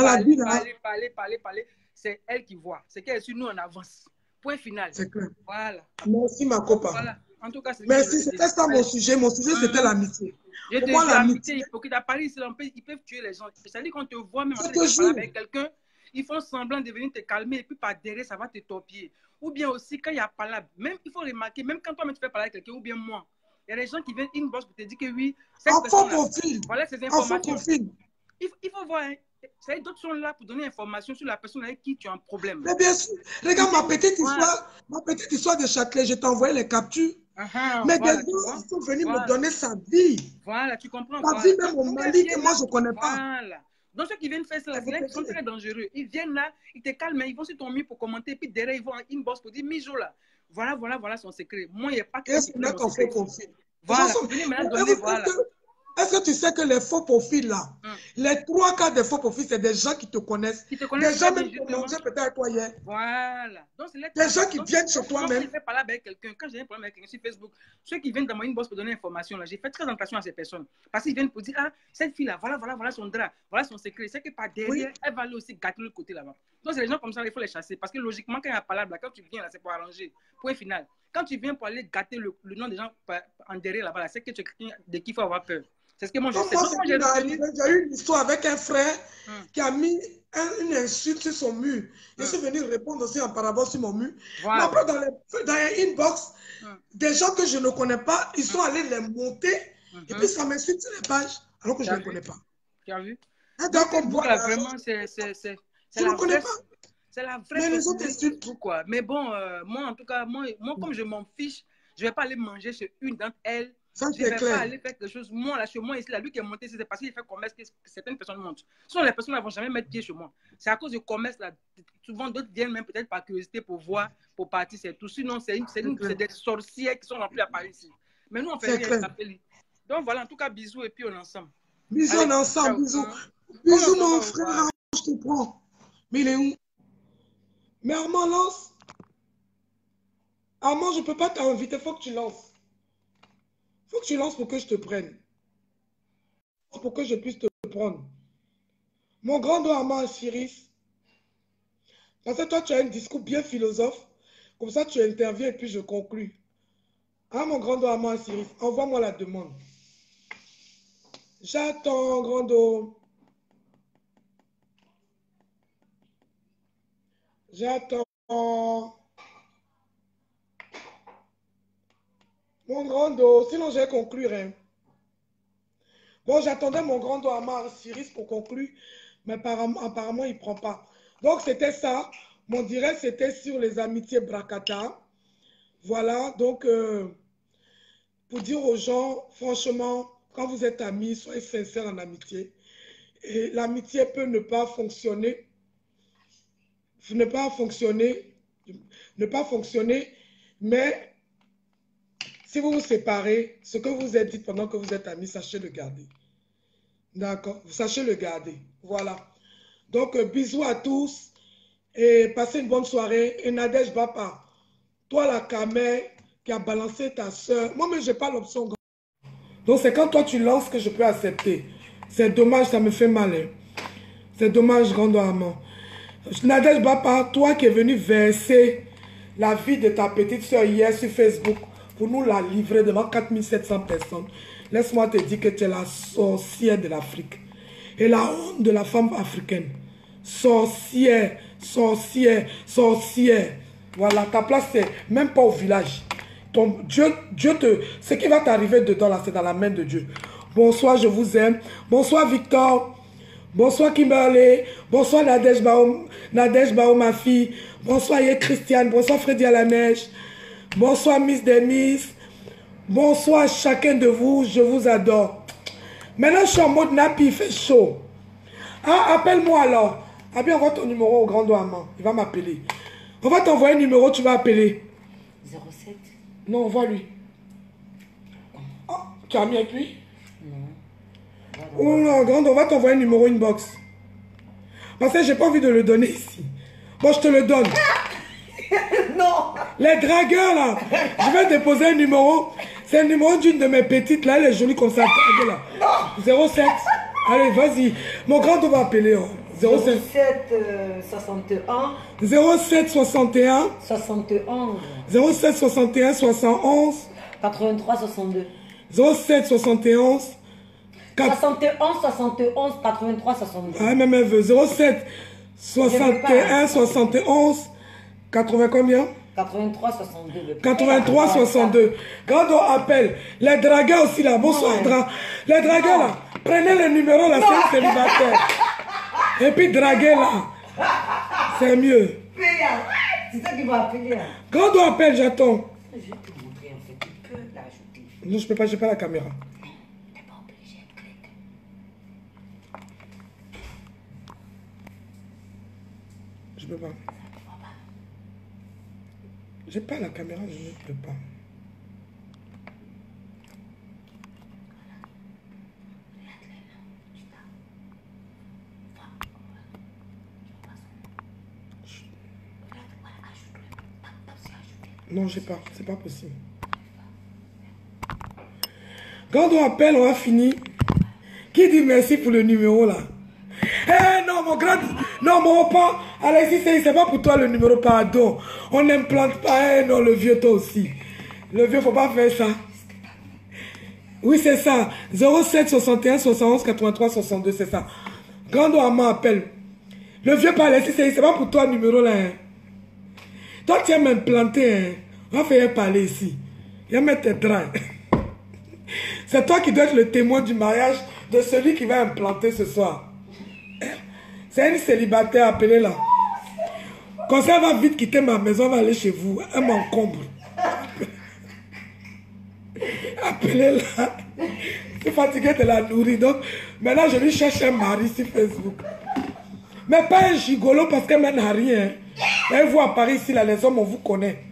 [SPEAKER 3] c'est elle qui voit. C'est qu'elle est sur nous en avance. Point final.
[SPEAKER 1] C'est clair.
[SPEAKER 3] Voilà.
[SPEAKER 1] Merci, ma copain.
[SPEAKER 3] Voilà. En tout cas,
[SPEAKER 1] merci, c'était ça mon sujet. Mon sujet, c'était l'amitié.
[SPEAKER 3] Pour moi, l'amitié, hypocrite. À Paris, ils peuvent tuer les gens. C'est-à-dire qu'on te voit même en train de parler avec quelqu'un, ils font semblant de venir te calmer et puis par derrière, ça va te torpiller. Ou bien aussi, quand il y a palabre, même il faut remarquer, même quand toi-même tu fais parler avec quelqu'un, ou bien moi, il y a des gens qui viennent inbox pour te dire que oui, cette personne-là, voilà ces informations. Il faut voir, hein. D'autres sont là pour donner information sur la personne avec qui tu as un problème.
[SPEAKER 1] Mais bien sûr, regarde ma petite histoire de Châtelet, je t'ai envoyé les captures. Mais des gens sont venus me donner sa vie.
[SPEAKER 3] Voilà, tu comprends.
[SPEAKER 1] Sa vie même au Mali que moi je ne connais pas.
[SPEAKER 3] Voilà. Donc ceux qui viennent faire ça, ils sont très dangereux. Ils viennent là, ils te calment, ils vont sur ton mur pour commenter, puis derrière ils vont en inbox pour dire Mijo là. Voilà son secret. Moi, il n'y a pas que
[SPEAKER 1] ça. Qu'on fait profil.
[SPEAKER 3] Voilà.
[SPEAKER 1] Est-ce que tu sais que les faux profils là, les 3 quarts des faux profils, c'est des gens qui te connaissent. Des gens même qui ont mangé peut-être avec toi hier.
[SPEAKER 3] Voilà. Donc,
[SPEAKER 1] des gens qui viennent chez toi même.
[SPEAKER 3] Quand je fais parler avec quelqu'un, quand j'ai un problème avec quelqu'un sur Facebook, ceux qui viennent dans mon inbox pour donner l'information, j'ai fait très attention à ces personnes. Parce qu'ils viennent pour dire, ah, cette fille là, voilà son drap, voilà son secret. C'est que par derrière, elle va aller aussi gâter le côté là-bas. Donc, c'est les gens comme ça, il faut les chasser. Parce que logiquement, quand il y a palabre, quand tu viens là, c'est pour arranger. Point final. Quand tu viens pour aller gâter le nom des gens en derrière là-bas, c'est que tu es quelqu'un de qui il faut avoir peur. C'est ce que moi je sais.
[SPEAKER 1] J'ai eu une histoire avec un frère qui a mis une insulte sur son mur. Je suis venu répondre aussi en parabole sur mon mur. Voilà. Mais après, dans les inbox, des gens que je ne connais pas, ils sont allés les monter et puis ça m'insulte sur les pages alors que je ne les connais pas.
[SPEAKER 3] Tu as vu?
[SPEAKER 1] Donc, on voit là,
[SPEAKER 3] vraiment, c'est
[SPEAKER 1] tu ne connais pas.
[SPEAKER 3] C'est la vraie.
[SPEAKER 1] Mais les autres insultent.
[SPEAKER 3] Quoi. Mais bon, moi en tout cas, moi comme je m'en fiche, je ne vais pas aller manger chez une d'entre elles.
[SPEAKER 1] Ça,
[SPEAKER 3] je ne vais pas aller faire quelque chose. Moi, là, chez moi, ici, là, lui qui est monté, c'est parce qu'il fait commerce que certaines personnes montent. Sinon, les personnes ne vont jamais mettre pied chez moi. C'est à cause du commerce, là. Souvent, d'autres viennent même peut-être par curiosité pour voir, pour partir, c'est tout. Sinon, c'est des sorcières qui sont remplies à Paris ici. Mais nous, on fait rien avec la Pélie. Donc, voilà, en tout cas, bisous et puis on est ensemble.
[SPEAKER 1] Bisous, on est ensemble, bisous. Bisous, mon frère, je te prends. Mais il est où? Mais Armand, lance. Armand, je ne peux pas t'inviter, il faut que tu lances. Il faut que tu lances pour que je te prenne. Pour que je puisse te prendre. Mon grand dos Armand Cyrus. Parce que toi, tu as un discours bien philosophe. Comme ça, tu interviens et puis je conclus. Ah, mon grand dos Armand Cyrus, envoie-moi la demande. J'attends, grand dos. J'attends. Mon grand dos, sinon je vais conclure. Hein. Bon, j'attendais mon grand dos Armand Cyrus pour conclure, mais apparemment, il ne prend pas. Donc, c'était ça. Mon direct, c'était sur les amitiés Brakata. Voilà, donc, pour dire aux gens, franchement, quand vous êtes amis, soyez sincères en amitié. Et l'amitié peut ne pas fonctionner. Ne pas fonctionner, mais si vous vous séparez, ce que vous êtes dit pendant que vous êtes amis, sachez le garder. D'accord? Sachez le garder. Voilà. Donc, bisous à tous et passez une bonne soirée. Et Nadège Bapa, toi la camé qui a balancé ta soeur, moi-même, je n'ai pas l'option. Donc, c'est quand toi tu lances que je peux accepter. C'est dommage, ça me fait mal. Hein. C'est dommage, grand Armand. Nadège Bapa, toi qui es venu verser la vie de ta petite soeur hier sur Facebook, pour nous la livrer devant 4700 personnes. Laisse-moi te dire que tu es la sorcière de l'Afrique. et la honte de la femme africaine. Sorcière, sorcière, sorcière. Voilà, ta place, c'est même pas au village. Dieu ce qui va t'arriver dedans, là, c'est dans la main de Dieu. Bonsoir, je vous aime. Bonsoir, Victor. Bonsoir, Kimberley. Bonsoir, Nadège Bao, ma fille. Bonsoir, Christiane. Bonsoir, Freddy à la neige. Bonsoir, Miss Demis. Bonsoir, chacun de vous. Je vous adore. Maintenant, je suis en mode nappy, il fait chaud. Ah, appelle-moi alors. Ah bien, envoie ton numéro au grand Douaman. Il va m'appeler. On va t'envoyer un numéro, tu vas appeler.
[SPEAKER 4] 07.
[SPEAKER 1] Non, envoie-lui. Oh, tu as mis avec lui?
[SPEAKER 4] Non.
[SPEAKER 1] Oh non, grande, on va t'envoyer un numéro inbox. Parce que j'ai pas envie de le donner ici. Bon, je te le donne.
[SPEAKER 4] Non.
[SPEAKER 1] Les dragueurs, là. Je vais déposer un numéro. C'est le numéro d'une de mes petites, là. Elle est jolie comme ça. Là. Non. 07. Allez, vas-y. Mon grand, on va appeler. Oh.
[SPEAKER 4] 07 61
[SPEAKER 1] 07 61
[SPEAKER 4] 71
[SPEAKER 1] 07 61 71
[SPEAKER 4] 83 62
[SPEAKER 1] 07 71
[SPEAKER 4] 71 71 83 62.
[SPEAKER 1] Ah, même elle veut. 07 61 71 80 combien?
[SPEAKER 4] 83 62.
[SPEAKER 1] 83 62. Quand on appelle les dragueurs aussi là, bonsoir les dragueurs là, prenez le numéro là, c'est célibataire. Et puis draguer là, c'est mieux.
[SPEAKER 4] C'est ça qui va appeler.
[SPEAKER 1] Quand on appelle, j'attends.
[SPEAKER 4] Je vais te montrer en fait, tu peux l'ajouter.
[SPEAKER 1] Non, je peux pas, j'ai pas la caméra.
[SPEAKER 4] T'es pas obligé de cliquer.
[SPEAKER 1] Je peux pas. J'ai pas la caméra, je ne peux pas. Non, j'ai pas. C'est pas possible. Quand on appelle, on a fini. Qui dit merci pour le numéro là? Eh non, mon grand. Non, mon repas. Alexis, c'est pas pour toi le numéro, pardon. On n'implante pas. Eh non, le vieux, toi aussi. Le vieux, faut pas faire ça. Oui, c'est ça. 07 61 71 83 62, c'est ça. Quand on m'appelle. Le vieux, pas Alexis, c'est pas pour toi le numéro là. Hein. Toi, tu vas m'implanter. Hein. On va faire parler ici. Il va mettre tes draps. C'est toi qui dois être le témoin du mariage de celui qui va implanter ce soir. C'est une célibataire appelée là. Comme ça, elle va vite quitter ma maison, elle va aller chez vous. Elle m'encombre. Appelez là. Je suis fatigué de la nourrir. Donc, maintenant, je lui cherche un mari sur Facebook. Mais pas un gigolo parce qu'elle mène à rien. Et vous, à Paris, ici, là, les hommes, on vous connaît.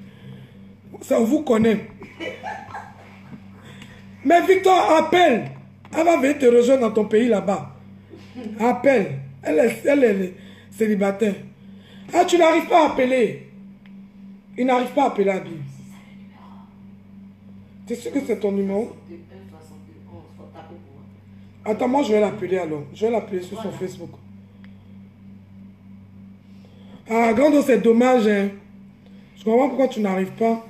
[SPEAKER 1] Ça, on vous connaît. Mais Victor, appelle. Elle va venir te rejoindre dans ton pays là-bas. Appelle. Elle est célibataire. Ah, tu n'arrives pas à appeler. Il n'arrive pas à appeler la Bible. Tu es sûr que c'est ton numéro? Attends, moi je vais l'appeler alors. Je vais l'appeler sur son Facebook. Ah, Grando, c'est dommage. Hein. Je comprends pourquoi tu n'arrives pas.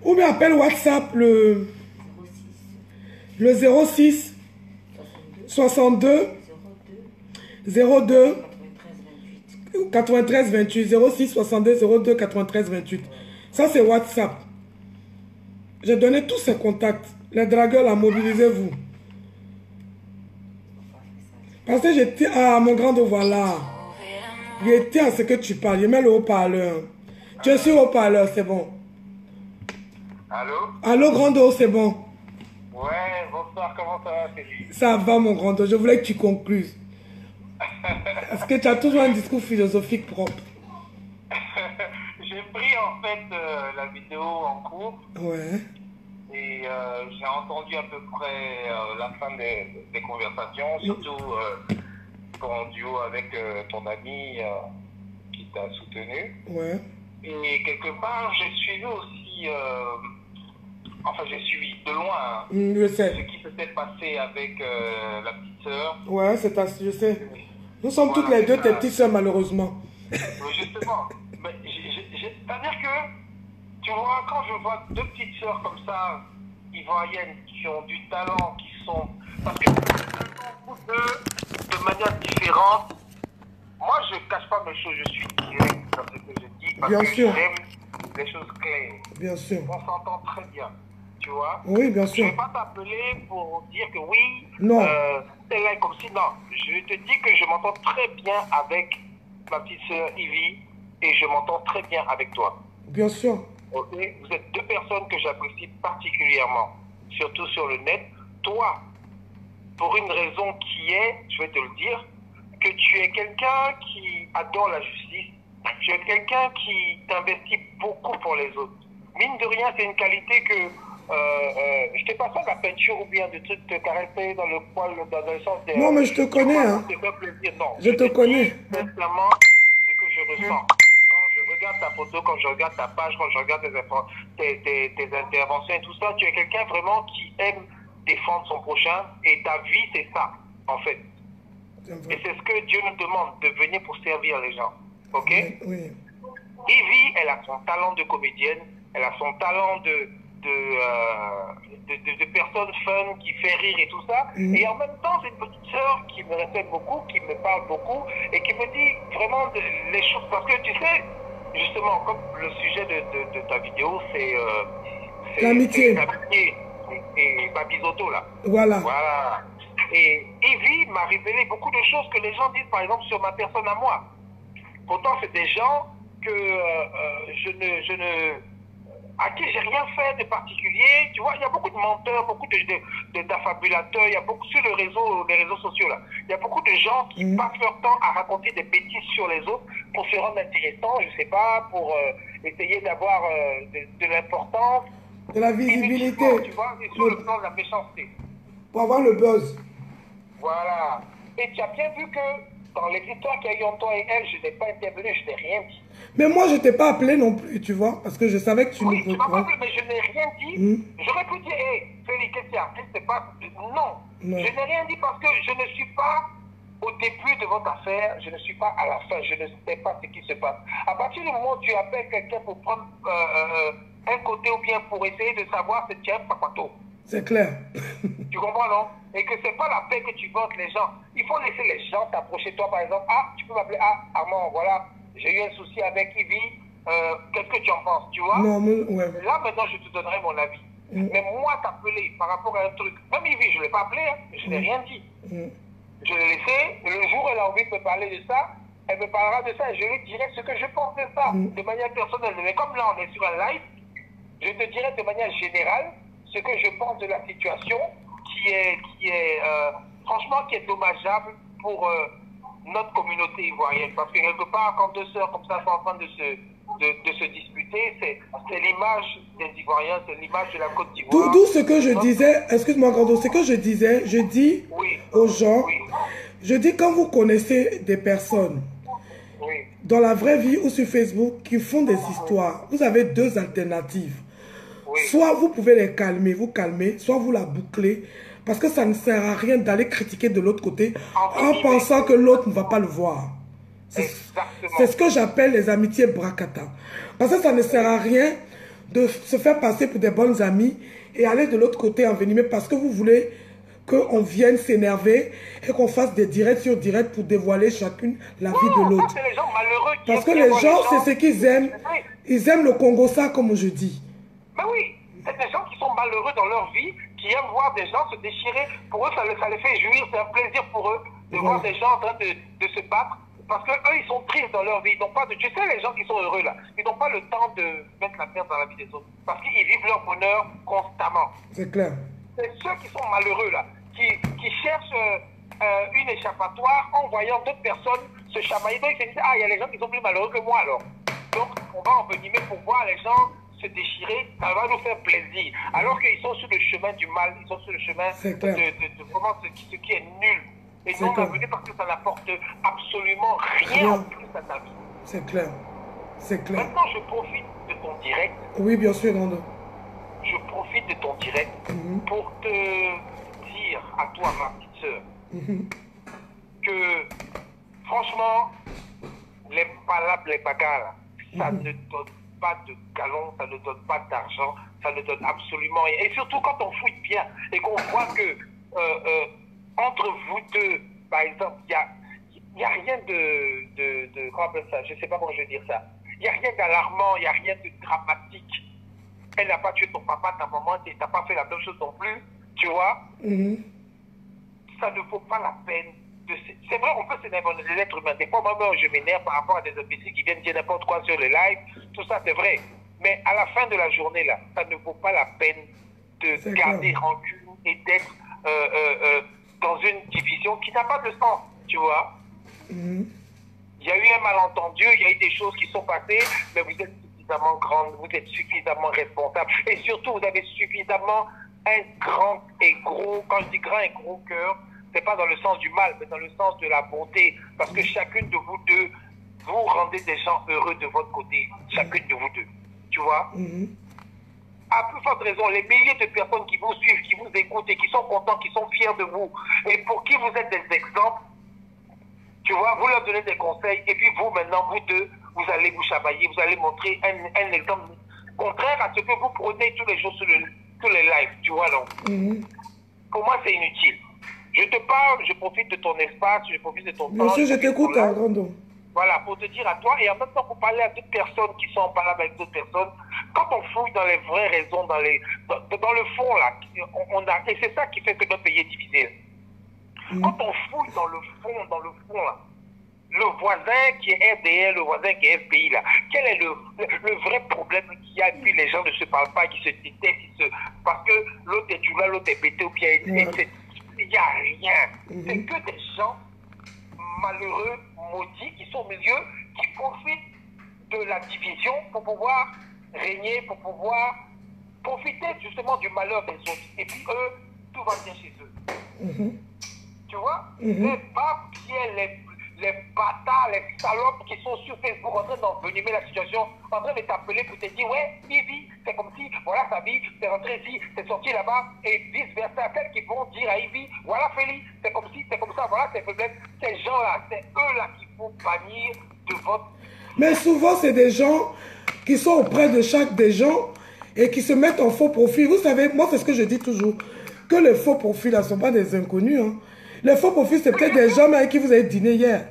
[SPEAKER 1] Ou bien appelle WhatsApp le 06 62 02 93 28 06 62 02 93 28. Ça c'est WhatsApp. J'ai donné tous ces contacts. Les dragueurs, là, mobilisez-vous. Parce que j'étais à mon grand, voilà. J'étais à ce que tu parles. Je mets le haut-parleur. Tu es sur le haut-parleur, c'est bon.
[SPEAKER 5] Allô?
[SPEAKER 1] Allô, Grando, c'est bon.
[SPEAKER 5] Ouais, bonsoir, comment ça va, Félix?
[SPEAKER 1] Ça va, mon Grando, je voulais que tu conclues. Parce que tu as toujours un discours philosophique propre.
[SPEAKER 5] J'ai pris en fait la vidéo en cours.
[SPEAKER 1] Ouais.
[SPEAKER 5] Et j'ai entendu à peu près la fin des conversations, surtout ton duo avec ton ami qui t'a soutenu.
[SPEAKER 1] Ouais.
[SPEAKER 5] Et quelque part, j'ai suivi aussi... Enfin, j'ai suivi de loin
[SPEAKER 1] Je sais.
[SPEAKER 5] ce qui s'était passé avec la petite sœur.
[SPEAKER 1] Ouais, c'est ta... Je sais. Nous sommes voilà, toutes les deux tes petites sœurs, malheureusement.
[SPEAKER 5] Justement. C'est-à-dire que tu vois, quand je vois deux petites sœurs comme ça, ivoiriennes, qui ont du talent, qui sont... Parce que toutes deux, de manière différente, moi, je ne cache pas mes choses, je suis direct dans ce que je dis, parce
[SPEAKER 1] Bien
[SPEAKER 5] que
[SPEAKER 1] sûr.
[SPEAKER 5] j'aime les choses claires.
[SPEAKER 1] Bien sûr.
[SPEAKER 5] On s'entend très bien, tu vois.
[SPEAKER 1] Oui, bien
[SPEAKER 5] Je ne
[SPEAKER 1] sûr.
[SPEAKER 5] vais pas t'appeler pour dire que oui,
[SPEAKER 1] Non.
[SPEAKER 5] celle-là est comme si, non. Je te dis que je m'entends très bien avec ma petite sœur Ivy et je m'entends très bien avec toi.
[SPEAKER 1] Bien sûr.
[SPEAKER 5] Ok, vous êtes deux personnes que j'apprécie particulièrement, surtout sur le net. Toi, pour une raison qui est, je vais te le dire, que tu es quelqu'un qui adore la justice, tu es quelqu'un qui t'investit beaucoup pour les autres. Mine de rien, c'est une qualité que je t'ai pas fait de la peinture ou bien de trucs te caresser dans le poil, dans le sens des...
[SPEAKER 1] Non, mais je te connais, hein.
[SPEAKER 5] Te faire plaisir. Non,
[SPEAKER 1] Je te connais.
[SPEAKER 5] dis sincèrement ce que je ressens. Quand je regarde ta photo, quand je regarde ta page, quand je regarde tes interventions et tout ça, tu es quelqu'un vraiment qui aime défendre son prochain et ta vie, c'est ça, en fait. Et c'est ce que Dieu nous demande, de venir pour servir les gens. Ok?
[SPEAKER 1] Oui, oui.
[SPEAKER 5] Ivy, elle a son talent de comédienne, elle a son talent de personne fun qui fait rire et tout ça. Et en même temps, c'est une petite sœur qui me respecte beaucoup, qui me parle beaucoup et qui me dit vraiment les choses. Parce que tu sais, justement, comme le sujet de ta vidéo, c'est
[SPEAKER 1] l'amitié.
[SPEAKER 5] l'amitié et Babisoto là.
[SPEAKER 1] Voilà.
[SPEAKER 5] Voilà. Et Ivy m'a révélé beaucoup de choses que les gens disent, par exemple, sur ma personne à moi. Pourtant, c'est des gens que à qui j'ai rien fait de particulier. Tu vois, il y a beaucoup de menteurs, beaucoup d'affabulateurs, il y a beaucoup sur les réseaux sociaux là. Il y a beaucoup de gens qui passent leur temps à raconter des bêtises sur les autres pour se rendre intéressants, je sais pas, pour essayer d'avoir de l'importance.
[SPEAKER 1] De la visibilité.
[SPEAKER 5] Tu vois, et sur le plan de la méchanceté.
[SPEAKER 1] Pour avoir le buzz.
[SPEAKER 5] Voilà. Et tu as bien vu que dans les histoires qu'il y a eu entre toi et elle, je n'ai pas intervenu, je n'ai rien dit.
[SPEAKER 1] Mais moi, je t'ai pas appelé non plus, tu vois, parce que je savais que tu
[SPEAKER 5] oui,
[SPEAKER 1] nous
[SPEAKER 5] tu m'as pas appelé,
[SPEAKER 1] préoccuperais.
[SPEAKER 5] mais je n'ai rien dit. J'aurais pu dire, hé, Félix, qu'est-ce qu'il y a? C'est pas... Non. Je n'ai rien dit parce que je ne suis pas au début de votre affaire, je ne suis pas à la fin, je ne sais pas ce qui se passe. À partir du moment où tu appelles quelqu'un pour prendre un côté ou bien pour essayer de savoir si tu es un papato.
[SPEAKER 1] C'est clair.
[SPEAKER 5] Tu comprends, non? Et que c'est pas la paix que tu vantes les gens. Il faut laisser les gens t'approcher. Toi, par exemple, ah, tu peux m'appeler, ah, Armand, voilà, j'ai eu un souci avec Ivy, qu'est-ce que tu en penses, tu vois?
[SPEAKER 1] Non, mais, ouais.
[SPEAKER 5] Là, maintenant, je te donnerai mon avis. Mais moi, t'appeler par rapport à un truc, même Ivy, je ne l'ai pas appelé, hein, je n'ai rien dit. Je l'ai laissé, le jour où elle a envie de me parler de ça, elle me parlera de ça et je lui dirai ce que je pense de ça, de manière personnelle. Mais comme là, on est sur un live, je te dirai de manière générale ce que je pense de la situation qui est franchement, qui est dommageable pour notre communauté ivoirienne. Parce que quelque part, quand deux sœurs comme ça sont en train de se disputer, c'est l'image des Ivoiriens, c'est l'image de la Côte d'Ivoire.
[SPEAKER 1] D'où ce que je disais, excuse-moi Gordo, ce que je disais, je dis aux gens, je dis quand vous connaissez des personnes dans la vraie vie ou sur Facebook qui font des histoires, vous avez deux alternatives. Soit vous pouvez les calmer, vous calmer, soit vous la bouclez, parce que ça ne sert à rien d'aller critiquer de l'autre côté en pensant que l'autre ne va pas le voir. C'est ce que j'appelle les amitiés bracata. Parce que ça ne sert à rien de se faire passer pour des bonnes amies et aller de l'autre côté envenimer parce que vous voulez qu'on vienne s'énerver et qu'on fasse des directs sur directs pour dévoiler chacune la vie de l'autre. Parce que les gens, c'est ce qu'ils aiment. Ils aiment le Congo, ça comme je dis.
[SPEAKER 5] Mais oui, c'est des gens qui sont malheureux dans leur vie, qui aiment voir des gens se déchirer. Pour eux, ça les fait jouir, c'est un plaisir pour eux de voir des gens en train de se battre. Parce qu'eux, ils sont tristes dans leur vie. Ils n'ont pas de... Tu sais, les gens qui sont heureux là, ils n'ont pas le temps de mettre la merde dans la vie des autres. Parce qu'ils vivent leur bonheur constamment.
[SPEAKER 1] C'est clair.
[SPEAKER 5] C'est ceux qui sont malheureux là, qui cherchent une échappatoire en voyant d'autres personnes se chamailler. Donc ils se disent, ah, il y a les gens qui sont plus malheureux que moi alors. Donc on va envenimer pour voir les gens se déchirer, ça va nous faire plaisir. Alors qu'ils sont sur le chemin du mal, ils sont sur le chemin de vraiment ce qui est nul. Et non envenimer parce que ça n'apporte absolument rien en plus à ta vie.
[SPEAKER 1] C'est clair. C'est clair.
[SPEAKER 5] Maintenant, je profite de ton direct.
[SPEAKER 1] Oui, bien sûr, Rondo.
[SPEAKER 5] Je profite de ton direct pour te dire à toi, ma petite sœur, que franchement, les palabres, les bagarres, ça ne donne pas de galon, ça ne donne pas d'argent, ça ne donne absolument rien. Et surtout quand on fouille bien et qu'on voit que entre vous deux, par exemple, il n'y a rien de comment on appelle ça, je ne sais pas comment je vais dire ça. Il n'y a rien d'alarmant, il n'y a rien de dramatique. Elle n'a pas tué ton papa, ta maman, tu n'as pas fait la même chose non plus, tu vois. Ça ne vaut pas la peine. C'est vrai, on peut s'énerver, on est des êtres humains. Des fois, moi, je m'énerve par rapport à des imbéciles qui viennent dire n'importe quoi sur les lives. Tout ça, c'est vrai. Mais à la fin de la journée, là, ça ne vaut pas la peine de garder rancune et d'être dans une division qui n'a pas de sens, tu vois. Il y a eu un malentendu, il y a eu des choses qui sont passées, mais vous êtes suffisamment grande, vous êtes suffisamment responsable. Et surtout, vous avez suffisamment un grand et gros, quand je dis grand et gros cœur, c'est pas dans le sens du mal, mais dans le sens de la bonté. Parce que chacune de vous deux, vous rendez des gens heureux de votre côté. Chacune de vous deux. Tu vois? À plus forte raison, les milliers de personnes qui vous suivent, qui vous écoutent et qui sont contents, qui sont fiers de vous, et pour qui vous êtes des exemples, tu vois, vous leur donnez des conseils, et puis vous, maintenant, vous deux, vous allez vous chamailler, vous allez montrer un exemple contraire à ce que vous prenez tous les jours sur les lives, tu vois, donc. Pour moi, c'est inutile. Je te parle, je profite de ton espace, je profite de ton temps.
[SPEAKER 1] Monsieur, je t'écoute, Rando.
[SPEAKER 5] Voilà, pour te dire à toi, et en même temps pour parler à d'autres personnes qui sont en parlant avec d'autres personnes, quand on fouille dans les vraies raisons, dans le fond, là, et c'est ça qui fait que notre pays est divisé. Quand on fouille dans le fond, là, le voisin qui est RDL, le voisin qui est FPI, là, quel est le vrai problème qu'il y a, et puis les gens ne se parlent pas, qui se détestent, parce que l'autre est du là, l'autre est pété, ou bien il n'y a rien. C'est que des gens malheureux, maudits, qui sont au milieu, qui profitent de la division pour pouvoir régner, pour pouvoir profiter justement du malheur des autres. Et puis eux, tout va bien chez eux. Tu vois? Les papiers, les bâtards, les salopes qui sont sur Facebook en train d'envenimer la situation, en train de t'appeler pour te dire, ouais, Ivy, c'est comme si, voilà sa vie, c'est rentré ici, c'est sorti là-bas, et vice-versa. Celles qui vont dire à Ivy, voilà Félix, c'est comme si, c'est comme ça, voilà ses problèmes. Ces gens-là, c'est eux-là qu'il faut bannir de votre...
[SPEAKER 1] Mais souvent, c'est des gens qui sont auprès de chaque des gens et qui se mettent en faux profil. Vous savez, moi, c'est ce que je dis toujours, que les faux profils, là, ne sont pas des inconnus, hein. Les faux profils, c'est peut-être des gens avec qui vous avez dîné hier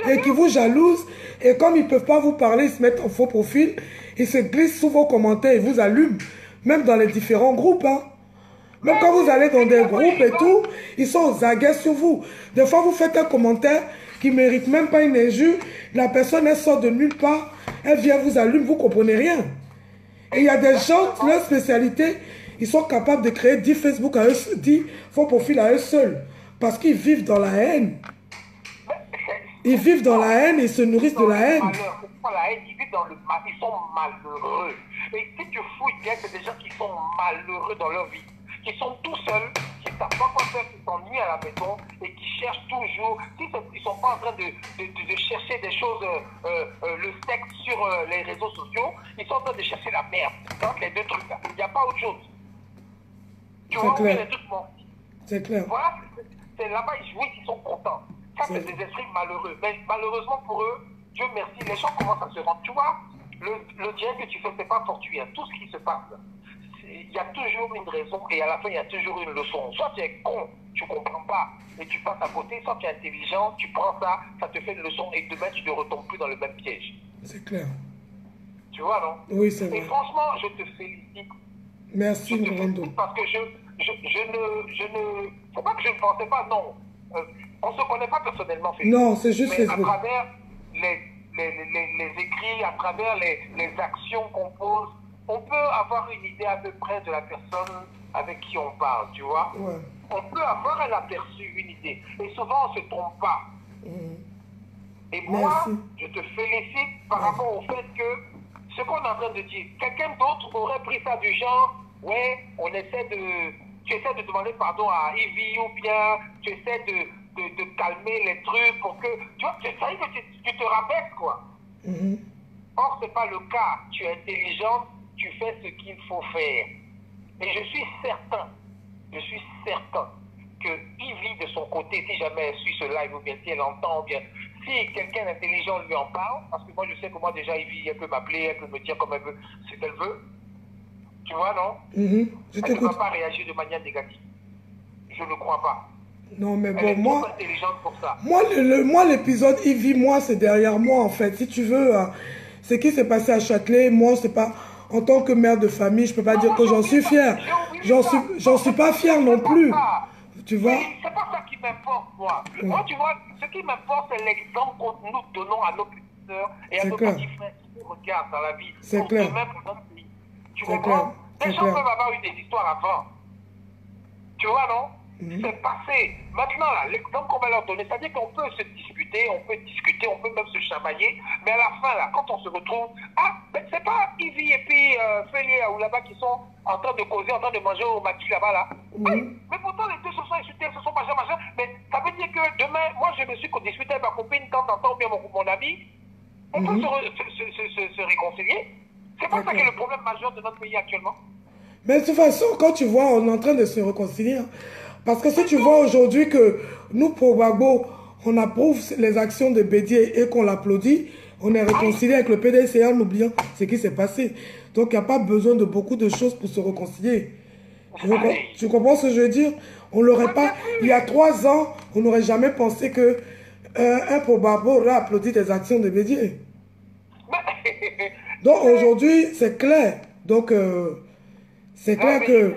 [SPEAKER 1] et qui vous jalousent. Et comme ils ne peuvent pas vous parler, ils se mettent en faux profil. Ils se glissent sous vos commentaires et vous allument. Même dans les différents groupes. Hein. Même quand vous allez dans des groupes et tout, ils sont aux aguets sur vous. Des fois, vous faites un commentaire qui ne mérite même pas une injure. La personne, elle sort de nulle part. Elle vient, vous allume, vous ne comprenez rien. Et il y a des gens, leur spécialité, ils sont capables de créer 10 Facebook à eux, 10 faux profils à eux seuls. Parce qu'ils vivent dans la haine. Ils vivent dans la haine et se nourrissent de la haine.
[SPEAKER 5] C'est pas la haine, ils vivent dans le mal, ils sont malheureux. Et si tu fouilles bien, c'est des gens qui sont malheureux dans leur vie, qui sont tout seuls, qui ne savent pas quoi faire, qui s'ennuient à la maison et qui cherchent toujours. Ils ne sont pas en train de chercher des choses, le sexe sur les réseaux sociaux, ils sont en train de chercher la merde. Donc les deux trucs là, il n'y a pas autre chose. Tu vois, où les deux mentent.
[SPEAKER 1] C'est clair.
[SPEAKER 5] Voilà, c'est là-bas, ils jouent, ils sont contents. Ça, c'est des esprits malheureux. Mais malheureusement pour eux, Dieu merci, les gens commencent à se rendre. Tu vois, le direct que tu fais, c'est pas fortuit. Tout ce qui se passe, il y a toujours une raison et à la fin, il y a toujours une leçon. Soit tu es con, tu comprends pas et tu passes à côté, soit tu es intelligent, tu prends ça, ça te fait une leçon et demain, tu ne retombes plus dans le même piège.
[SPEAKER 1] C'est clair.
[SPEAKER 5] Tu vois, non?
[SPEAKER 1] Oui, c'est vrai.
[SPEAKER 5] Et franchement, je te félicite.
[SPEAKER 1] Merci, Rando.
[SPEAKER 5] Parce que c'est pas que je ne pensais pas, non. On ne se connaît pas personnellement, Félix.
[SPEAKER 1] Non, c'est juste
[SPEAKER 5] mais
[SPEAKER 1] Facebook.
[SPEAKER 5] à travers les écrits, à travers les actions qu'on pose, on peut avoir une idée à peu près de la personne avec qui on parle, tu vois.
[SPEAKER 1] Ouais.
[SPEAKER 5] On peut avoir un aperçu, une idée. Et souvent, on ne se trompe pas. Et moi, je te félicite par rapport au fait que ce qu'on est en train de dire, quelqu'un d'autre aurait pris ça du genre, ouais, tu essaies de demander pardon à Ivy ou bien tu essaies de calmer les trucs pour que, tu vois, ça y est que tu te rabaisses, quoi. Or, ce n'est pas le cas. Tu es intelligente, tu fais ce qu'il faut faire. Et je suis certain que Ivy, de son côté, si jamais elle suit ce live, ou bien si elle entend, ou bien si quelqu'un d'intelligent lui en parle, parce que moi je sais que moi déjà Ivy, elle peut m'appeler, elle peut me dire comme elle veut, ce qu'elle veut. Tu vois, non?
[SPEAKER 1] Je
[SPEAKER 5] Elle ne va pas réagir de manière négative. Je ne crois pas.
[SPEAKER 1] Non, mais
[SPEAKER 5] Elle
[SPEAKER 1] bon,
[SPEAKER 5] est
[SPEAKER 1] moi...
[SPEAKER 5] trop intelligente pour ça.
[SPEAKER 1] Moi, l'épisode Ivy, moi, c'est derrière moi, en fait. Si tu veux, ce qui s'est passé à Châtelet, moi, c'est pas... En tant que mère de famille, je peux pas dire que j'en suis fière. J'en suis pas fière non plus. Tu vois?
[SPEAKER 5] C'est pas ça qui m'importe, moi. Moi, tu vois, ce qui m'importe, c'est l'exemple que nous donnons à nos petites sœurs et à nos petits frères qui nous regardent dans la vie.
[SPEAKER 1] C'est clair.
[SPEAKER 5] Pour notre pays. Tu comprends? Les gens peuvent avoir eu des histoires avant. Tu vois, non? C'est passé. Maintenant, là, l'exemple qu'on va leur donner, c'est-à-dire qu'on peut se disputer, on peut discuter, on peut même se chamailler, mais à la fin, là, quand on se retrouve, ben, c'est pas Ivy et puis Félier ou là-bas qui sont en train de causer, en train de manger au maquis là-bas, là. Mais pourtant, les deux se sont insultés, se sont machin, mais ça veut dire que demain, moi, je me suis disputé avec ma copine, de temps en temps, bien mon ami, on peut se réconcilier. C'est pas ça qui est le problème majeur de notre pays actuellement.
[SPEAKER 1] Mais de toute façon, quand tu vois, on est en train de se réconcilier. Parce que si tu vois aujourd'hui que nous, pour Gbagbo, on approuve les actions de Bédié et qu'on l'applaudit, on est réconcilié avec le PDC en oubliant ce qui s'est passé. Donc, il n'y a pas besoin de beaucoup de choses pour se réconcilier. Tu comprends ce que je veux dire? On l'aurait pas... Il y a 3 ans, on n'aurait jamais pensé que un pour Gbagbo aurait applaudi des actions de Bédié. Donc, aujourd'hui, c'est clair. Donc, c'est clair que...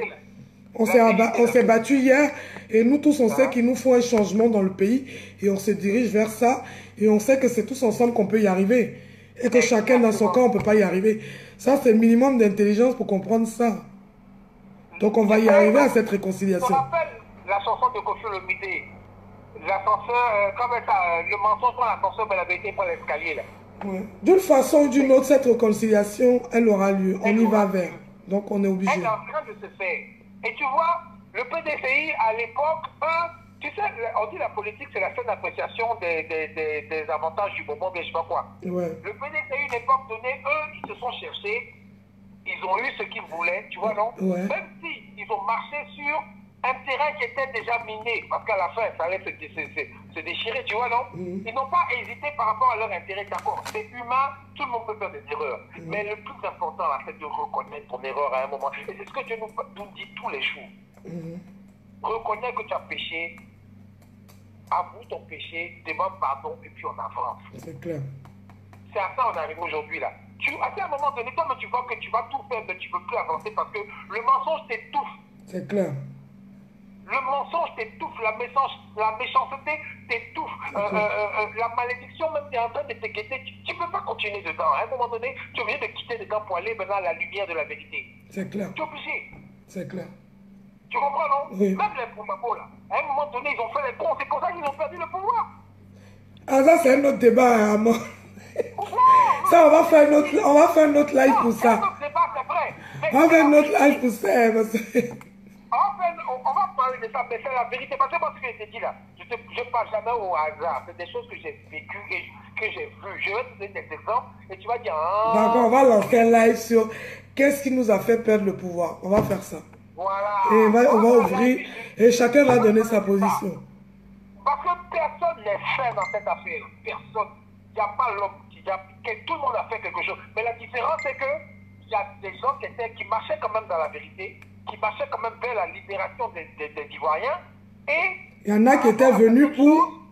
[SPEAKER 1] On s'est battu hier et nous tous on sait qu'il nous faut un changement dans le pays et on se dirige vers ça et on sait que c'est tous ensemble qu'on peut y arriver et que chacun dans son camp on ne peut pas y arriver. Ça c'est le minimum d'intelligence pour comprendre ça. Donc on va y arriver à cette réconciliation.
[SPEAKER 5] Je rappelle la chanson de Kofi Olomide, l'ascenseur, comme ça, le mensonge prend l'ascenseur mais la vérité prend l'escalier là.
[SPEAKER 1] Ouais. D'une façon ou d'une autre cette réconciliation elle aura lieu, on y va vers. Donc on est obligé.
[SPEAKER 5] Elle est en train de se faire. Et tu vois, le PDCI, à l'époque, tu sais, on dit la politique, c'est la seule appréciation des avantages du moment, mais je sais pas quoi.
[SPEAKER 1] Ouais.
[SPEAKER 5] Le PDCI, une époque donnée, eux, ils se sont cherchés, ils ont eu ce qu'ils voulaient, tu vois, non?
[SPEAKER 1] Ouais.
[SPEAKER 5] Même s'ils ont marché sur un terrain qui était déjà miné, parce qu'à la fin, ça allait se déchirer, tu vois, non? Ils n'ont pas hésité par rapport à leur intérêt, d'accord? C'est humain, tout le monde peut faire des erreurs. Mais le plus important, là, c'est de reconnaître ton erreur à un moment. Et c'est ce que Dieu nous dit tous les jours. Reconnais que tu as péché, avoue ton péché, demande pardon, et puis on avance.
[SPEAKER 1] C'est clair.
[SPEAKER 5] C'est à ça qu'on arrive aujourd'hui, là. À un moment donné, toi, tu vois que tu vas tout faire, mais tu ne peux plus avancer parce que le mensonge t'étouffe.
[SPEAKER 1] C'est clair.
[SPEAKER 5] Le mensonge t'étouffe, la méchanceté t'étouffe, la malédiction même est en train de te guetter. Tu ne peux pas continuer dedans. À un moment donné, tu es obligé de quitter dedans pour aller maintenant à la lumière de la vérité.
[SPEAKER 1] C'est clair.
[SPEAKER 5] Tu es obligé.
[SPEAKER 1] C'est clair.
[SPEAKER 5] Tu comprends, non?
[SPEAKER 1] Oui.
[SPEAKER 5] Même les Boumabo, là, à un moment donné, ils ont fait les cons. C'est comme ça qu'ils ont perdu le pouvoir.
[SPEAKER 1] Ah, ça, c'est un autre débat, hein, moi. Ça, on va faire un autre live pour ça.
[SPEAKER 5] C'est un autre débat, c'est vrai.
[SPEAKER 1] On va faire un autre live pour ça. Parce que...
[SPEAKER 5] On va parler de ça, mais c'est la vérité. Parce que moi, ce que je te dis là, je ne parle jamais au hasard. C'est des choses que j'ai vécues et que j'ai vues. Je vais te donner des exemples et tu vas dire... Ah.
[SPEAKER 1] D'accord, on va lancer un live sur qu'est-ce qui nous a fait perdre le pouvoir. On va faire ça.
[SPEAKER 5] Voilà.
[SPEAKER 1] Et on va ouvrir et chacun va donner sa position.
[SPEAKER 5] Parce que personne n'est fait dans cette affaire. Personne. Il n'y a pas l'homme. Tout le monde a fait quelque chose. Mais la différence, c'est qu'il y a des gens qui marchaient quand même dans la vérité, qui marchaient quand même vers la libération des Ivoiriens. Et
[SPEAKER 1] il y en a qui étaient venus pour...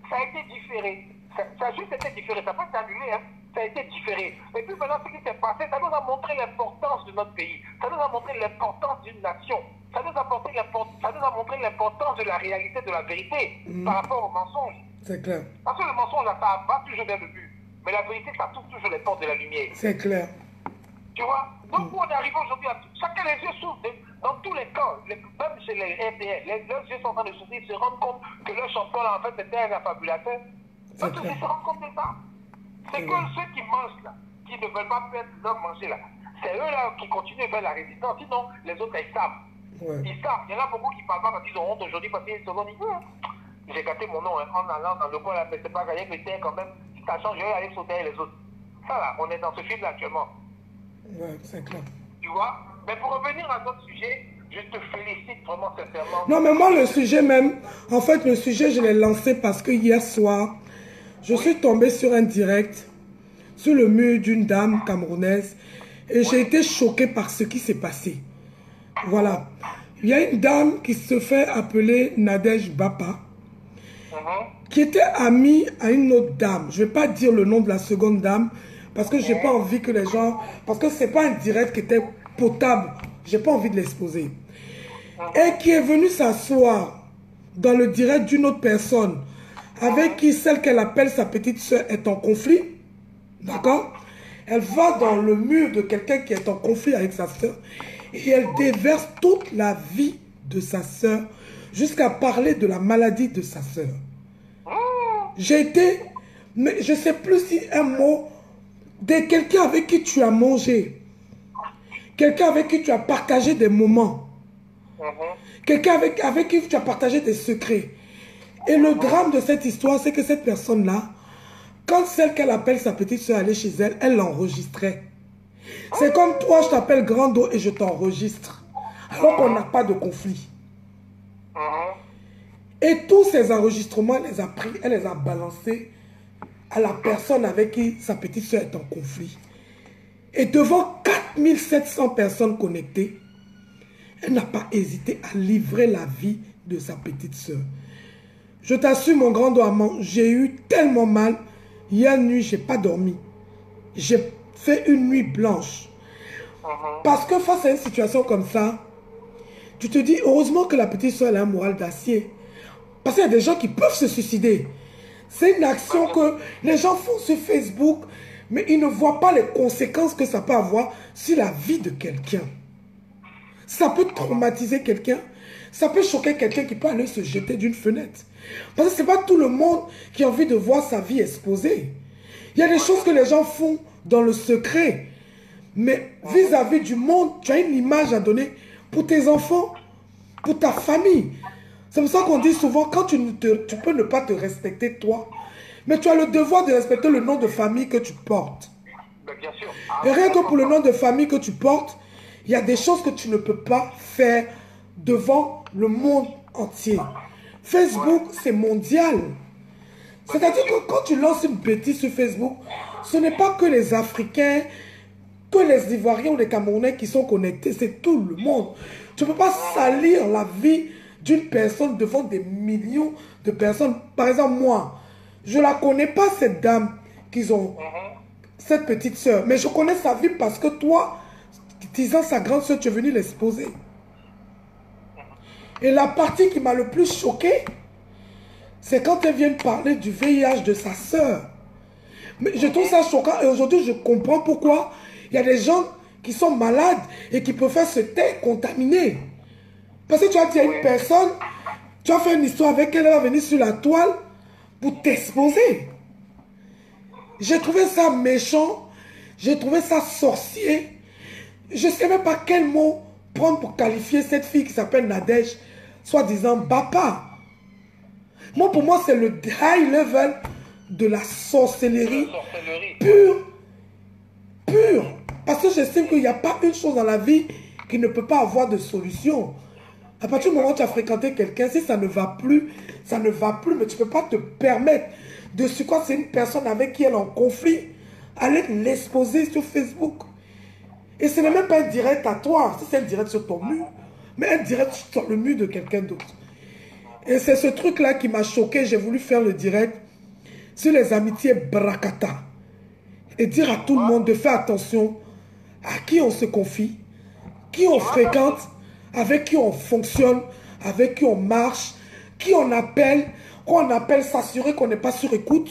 [SPEAKER 5] Ça a été différé. Ça a juste été différé. Ça n'a pas été annulé, hein. Ça a été différé. Et puis maintenant, ce qui s'est passé, ça nous a montré l'importance de notre pays. Ça nous a montré l'importance d'une nation. Ça nous a montré l'importance de la réalité, de la vérité par rapport au mensonge.
[SPEAKER 1] C'est clair.
[SPEAKER 5] Parce que le mensonge, là, ça va toujours vers le but. Mais la vérité, ça touche toujours les portes de la lumière.
[SPEAKER 1] C'est clair.
[SPEAKER 5] Tu vois? Donc, on est arrivé aujourd'hui à... Chacun les yeux s'ouvrent. Dans tous les camps, même chez les RDL, leurs yeux sont en train de s'ouvrir, se rendent compte que leur champion, là, en fait, c'était un affabulateur. Donc, ils se rendent compte de ça. C'est que ceux qui mangent, là, qui ne veulent pas perdre leur manger, là, c'est eux, là, qui continuent vers la résistance. Sinon, les autres, ils savent.
[SPEAKER 1] Ouais.
[SPEAKER 5] Ils savent. Il y en a beaucoup qui ne parlent pas parce qu'ils ont honte aujourd'hui, parce qu'ils se sont dit, j'ai gâté mon nom, hein, en allant dans le coin, là, mais c'est pas gagné, mais quand même, ça change, je vais aller sauter les autres. Ça, là, on est dans ce film-là actuellement.
[SPEAKER 1] Ouais, c'est clair.
[SPEAKER 5] Tu vois? Mais pour revenir à notre sujet, je te félicite vraiment sincèrement.
[SPEAKER 1] Non, mais moi, le sujet même, en fait, le sujet, je l'ai lancé parce que hier soir, Je suis tombée sur un direct, sur le mur d'une dame camerounaise, et j'ai été choquée par ce qui s'est passé. Voilà. Il y a une dame qui se fait appeler Nadège Bapa, qui était amie à une autre dame. Je ne vais pas dire le nom de la seconde dame, parce que je n'ai pas envie que les gens... Parce que ce n'est pas un direct qui était potable. Je n'ai pas envie de l'exposer. Et qui est venue s'asseoir dans le direct d'une autre personne, avec qui celle qu'elle appelle sa petite soeur est en conflit. D'accord? Elle va dans le mur de quelqu'un qui est en conflit avec sa soeur et elle déverse toute la vie de sa soeur jusqu'à parler de la maladie de sa soeur. J'ai été, mais je ne sais plus si un mot de quelqu'un avec qui tu as mangé, quelqu'un avec qui tu as partagé des moments, quelqu'un avec qui tu as partagé des secrets. Et le drame de cette histoire, c'est que cette personne-là, quand celle qu'elle appelle sa petite soeur allait chez elle, elle l'enregistrait. C'est comme toi, je t'appelle Grando et je t'enregistre. Alors qu'on n'a pas de conflit. Et tous ces enregistrements, elle les a pris, elle les a balancés à la personne avec qui sa petite soeur est en conflit. Et devant 4700 personnes connectées, elle n'a pas hésité à livrer la vie de sa petite soeur. Je t'assure, mon grand Amand, j'ai eu tellement mal. Hier nuit, je n'ai pas dormi. J'ai fait une nuit blanche. Parce que face à une situation comme ça, tu te dis, heureusement que la petite soeur a un moral d'acier. Parce qu'il y a des gens qui peuvent se suicider. C'est une action que les gens font sur Facebook, mais ils ne voient pas les conséquences que ça peut avoir sur la vie de quelqu'un. Ça peut traumatiser quelqu'un. Ça peut choquer quelqu'un qui peut aller se jeter d'une fenêtre. Parce que ce n'est pas tout le monde qui a envie de voir sa vie exposée. Il y a des choses que les gens font dans le secret. Mais vis-à-vis du monde, tu as une image à donner pour tes enfants, pour ta famille. C'est pour ça qu'on dit souvent, quand tu peux ne pas te respecter toi, mais tu as le devoir de respecter le nom de famille que tu portes.
[SPEAKER 5] Bien sûr.
[SPEAKER 1] Et rien que pour le nom de famille que tu portes, il y a des choses que tu ne peux pas faire devant le monde entier. Facebook, c'est mondial. C'est-à-dire que quand tu lances une bêtise sur Facebook, ce n'est pas que les Africains, que les Ivoiriens ou les Camerounais qui sont connectés, c'est tout le monde. Tu ne peux pas salir la vie d'une personne devant des millions de personnes. Par exemple, moi, je ne la connais pas, cette dame qu'ils ont, cette petite soeur. Mais je connais sa vie parce que toi, disant sa grande soeur, tu es venu l'exposer. Et la partie qui m'a le plus choqué, c'est quand elle vient parler du VIH de sa soeur. Mais je trouve ça choquant et aujourd'hui je comprends pourquoi il y a des gens qui sont malades et qui peuvent faire se taire contaminés. Parce que tu as dit à une personne, tu as fait une histoire avec elle, elle va venir sur la toile pour t'exposer. J'ai trouvé ça méchant, j'ai trouvé ça sorcier. Je ne sais même pas quel mot prendre pour qualifier cette fille qui s'appelle Nadège, soi-disant Bapa. Moi, pour moi, c'est le high level de la sorcellerie pure. Parce que j'estime qu'il n'y a pas une chose dans la vie qui ne peut pas avoir de solution. À partir du moment où tu as fréquenté quelqu'un, si ça ne va plus, ça ne va plus, mais tu ne peux pas te permettre de ce quoi c'est une personne avec qui elle est en conflit, aller l'exposer sur Facebook. Et ce n'est même pas un direct à toi, si c'est un direct sur ton mur, mais un direct sur le mur de quelqu'un d'autre. Et c'est ce truc-là qui m'a choqué. J'ai voulu faire le direct sur les amitiés Brakata. Et dire à tout le monde de faire attention à qui on se confie, qui on fréquente, avec qui on fonctionne, avec qui on marche, qui on appelle, s'assurer qu'on n'est pas sur écoute.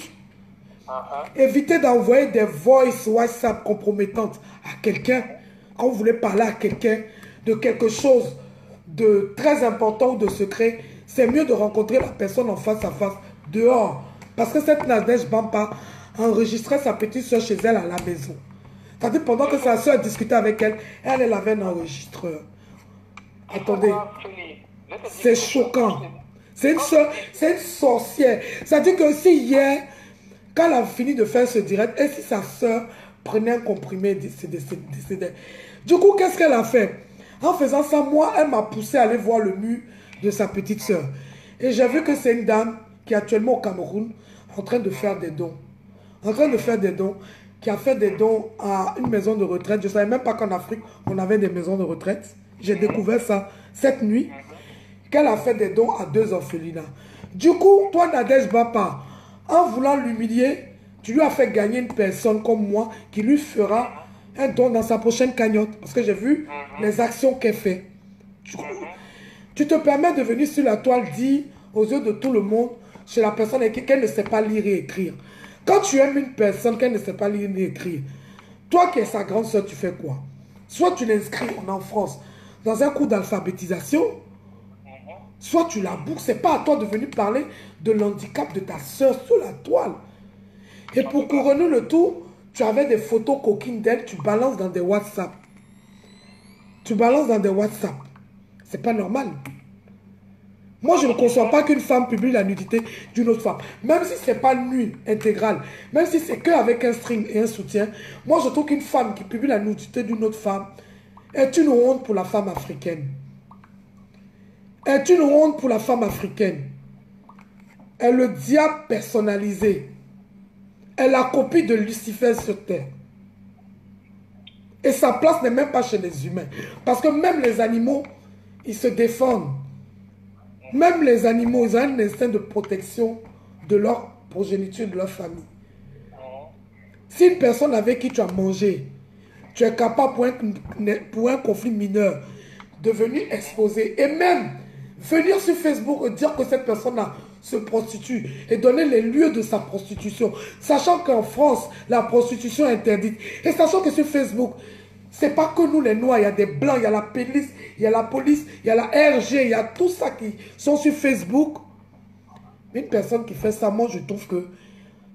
[SPEAKER 1] Évitez d'envoyer des voice WhatsApp compromettantes à quelqu'un. Quand vous voulez parler à quelqu'un de quelque chose de très important ou de secret, c'est mieux de rencontrer la personne en face à face, dehors. Parce que cette Nadège Bapa enregistrait sa petite soeur chez elle à la maison. C'est-à-dire pendant que sa soeur discutait avec elle, elle avait un enregistreur. Attendez, c'est choquant. C'est une sorcière. C'est-à-dire que si hier, quand elle a fini de faire ce direct, et si sa soeur prenait un comprimé, décédait. Du coup, qu'est-ce qu'elle a fait? En faisant ça, moi, elle m'a poussé à aller voir le mur de sa petite soeur. Et j'ai vu que c'est une dame qui est actuellement au Cameroun, en train de faire des dons. En train de faire des dons, qui a fait des dons à une maison de retraite. Je ne savais même pas qu'en Afrique, on avait des maisons de retraite. J'ai découvert ça cette nuit, qu'elle a fait des dons à 2 orphelinats. Du coup, toi, Nadège Bapa, en voulant l'humilier, tu lui as fait gagner une personne comme moi qui lui fera un don dans sa prochaine cagnotte. Parce que j'ai vu les actions qu'elle fait. Tu te permets de venir sur la toile dire aux yeux de tout le monde, chez la personne qu'elle ne sait pas lire et écrire. Quand tu aimes une personne qu'elle ne sait pas lire et écrire, toi qui es sa grande soeur, tu fais quoi? Soit tu l'inscris en France dans un cours d'alphabétisation, soit tu la boucles. Ce n'est pas à toi de venir parler de l'handicap de ta soeur sur la toile. Et pour couronner le tout, tu avais des photos coquines d'elle, tu balances dans des WhatsApp. Tu balances dans des WhatsApp. C'est pas normal. Moi, je ne conçois pas qu'une femme publie la nudité d'une autre femme. Même si ce n'est pas nu intégral, même si c'est qu'avec un string et un soutien, moi, je trouve qu'une femme qui publie la nudité d'une autre femme est une honte pour la femme africaine. Est une honte pour la femme africaine. Elle est le diable personnalisé. Elle est la copie de Lucifer sur terre. Et sa place n'est même pas chez les humains. Parce que même les animaux, ils se défendent. Même les animaux, ils ont un instinct de protection de leur progéniture, de leur famille. Si une personne avec qui tu as mangé, tu es capable pour un conflit mineur de venir exposer et même venir sur Facebook et dire que cette personne-là se prostitue et donner les lieux de sa prostitution, sachant qu'en France, la prostitution est interdite. Et sachant que sur Facebook, c'est pas que nous les Noirs, il y a des Blancs, il y a la police, il y a la police, il y a la RG, il y a tout ça qui sont sur Facebook. Une personne qui fait ça, moi je trouve que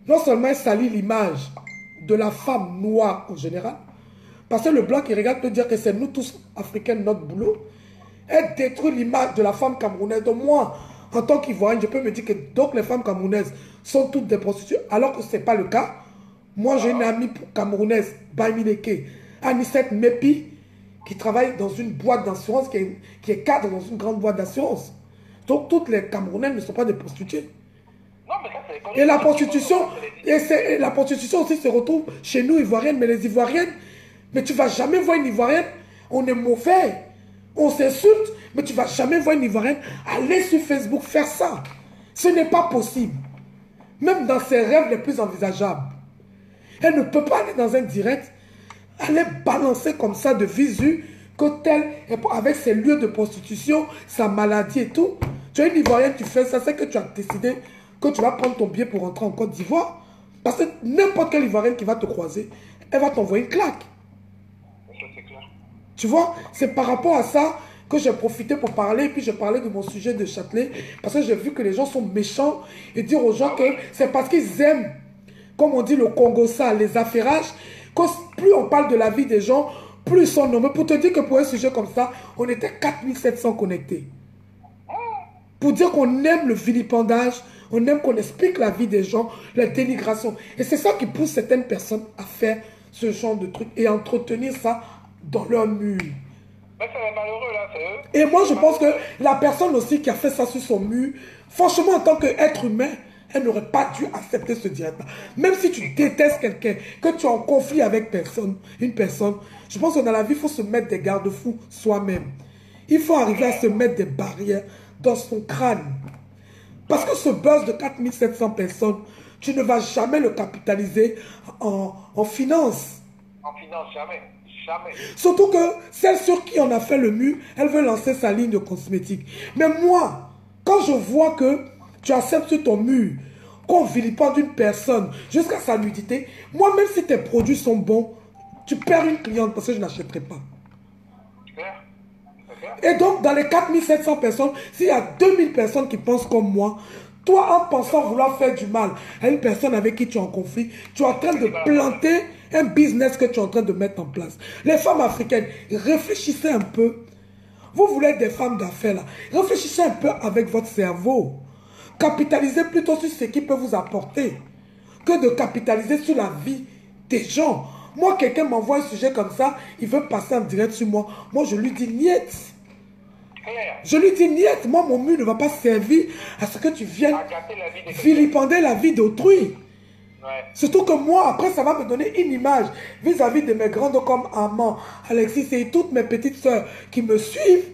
[SPEAKER 1] non seulement elle salit l'image de la femme noire en général, parce que le Blanc qui regarde peut dire que c'est nous tous Africains notre boulot, elle détruit l'image de la femme camerounaise. Donc moi, en tant qu'Ivoirienne, je peux me dire que donc les femmes camerounaises sont toutes des prostituées, alors que ce n'est pas le cas. Moi j'ai une amie camerounaise, Baimileke, Anisette Mepi, qui travaille dans une boîte d'assurance, qui est cadre dans une grande boîte d'assurance. Donc toutes les Camerounaises ne sont pas des prostituées.
[SPEAKER 5] Non, mais ça, c'est
[SPEAKER 1] Et la prostitution aussi se retrouve chez nous Ivoiriennes, mais les Ivoiriennes, mais tu ne vas jamais voir une Ivoirienne, on est mauvais, on s'insulte, mais tu ne vas jamais voir une Ivoirienne aller sur Facebook faire ça. Ce n'est pas possible. Même dans ses rêves les plus envisageables. Elle ne peut pas aller dans un direct, aller balancer comme ça de visu, que tel, avec ses lieux de prostitution, sa maladie et tout. Tu es une Ivoirienne, tu fais ça, c'est que tu as décidé que tu vas prendre ton billet pour rentrer en Côte d'Ivoire. Parce que n'importe quelle Ivoirienne qui va te croiser, elle va t'envoyer une claque.
[SPEAKER 5] Ça, c'est clair.
[SPEAKER 1] Tu vois, c'est par rapport à ça que j'ai profité pour parler, et puis j'ai parlé de mon sujet de Châtelet, parce que j'ai vu que les gens sont méchants, et dire aux gens que c'est parce qu'ils aiment, comme on dit le Congo ça, les affairages, que plus on parle de la vie des gens, plus ils sont nombreux. Pour te dire que pour un sujet comme ça, on était 4700 connectés. Pour dire qu'on aime le vilipendage, on aime qu'on explique la vie des gens, la dénigration. Et c'est ça qui pousse certaines personnes à faire ce genre de trucs et à entretenir ça dans leur mur.
[SPEAKER 5] Mais c'est malheureux, là, c'est eux.
[SPEAKER 1] Et moi, je pense que la personne aussi qui a fait ça sur son mur, franchement, en tant qu'être humain, elle n'aurait pas dû accepter ce direct-là. Même si tu détestes quelqu'un, que tu es en conflit avec une personne, je pense que dans la vie, il faut se mettre des garde-fous soi-même. Il faut arriver à se mettre des barrières dans son crâne. Parce que ce buzz de 4700 personnes, tu ne vas jamais le capitaliser en finance.
[SPEAKER 5] En finance, jamais. Jamais.
[SPEAKER 1] Surtout que celle sur qui on a fait le mur, elle veut lancer sa ligne de cosmétiques. Mais moi, quand je vois que tu acceptes sur ton mur qu'on vilipende une personne jusqu'à sa nudité, moi, même si tes produits sont bons, tu perds une cliente parce que je n'achèterai pas. Et donc, dans les 4700 personnes, s'il y a 2000 personnes qui pensent comme moi, toi, en pensant vouloir faire du mal à une personne avec qui tu es en conflit, tu es en train de planter un business que tu es en train de mettre en place. Les femmes africaines, réfléchissez un peu. Vous voulez être des femmes d'affaires, là. Réfléchissez un peu avec votre cerveau. Capitalisez plutôt sur ce qui peut vous apporter que de capitaliser sur la vie des gens. Moi, quelqu'un m'envoie un sujet comme ça, il veut passer en direct sur moi. Moi, je lui dis niet.
[SPEAKER 5] Claire.
[SPEAKER 1] Je lui dis, Niette, moi, mon mur ne va pas servir à ce que tu viennes
[SPEAKER 5] À gâter la vie de quelqu'un.
[SPEAKER 1] vilipender la vie d'autrui.
[SPEAKER 5] Ouais.
[SPEAKER 1] Surtout que moi, après, ça va me donner une image vis-à-vis de mes grandes comme amants, Alexis et toutes mes petites soeurs qui me suivent,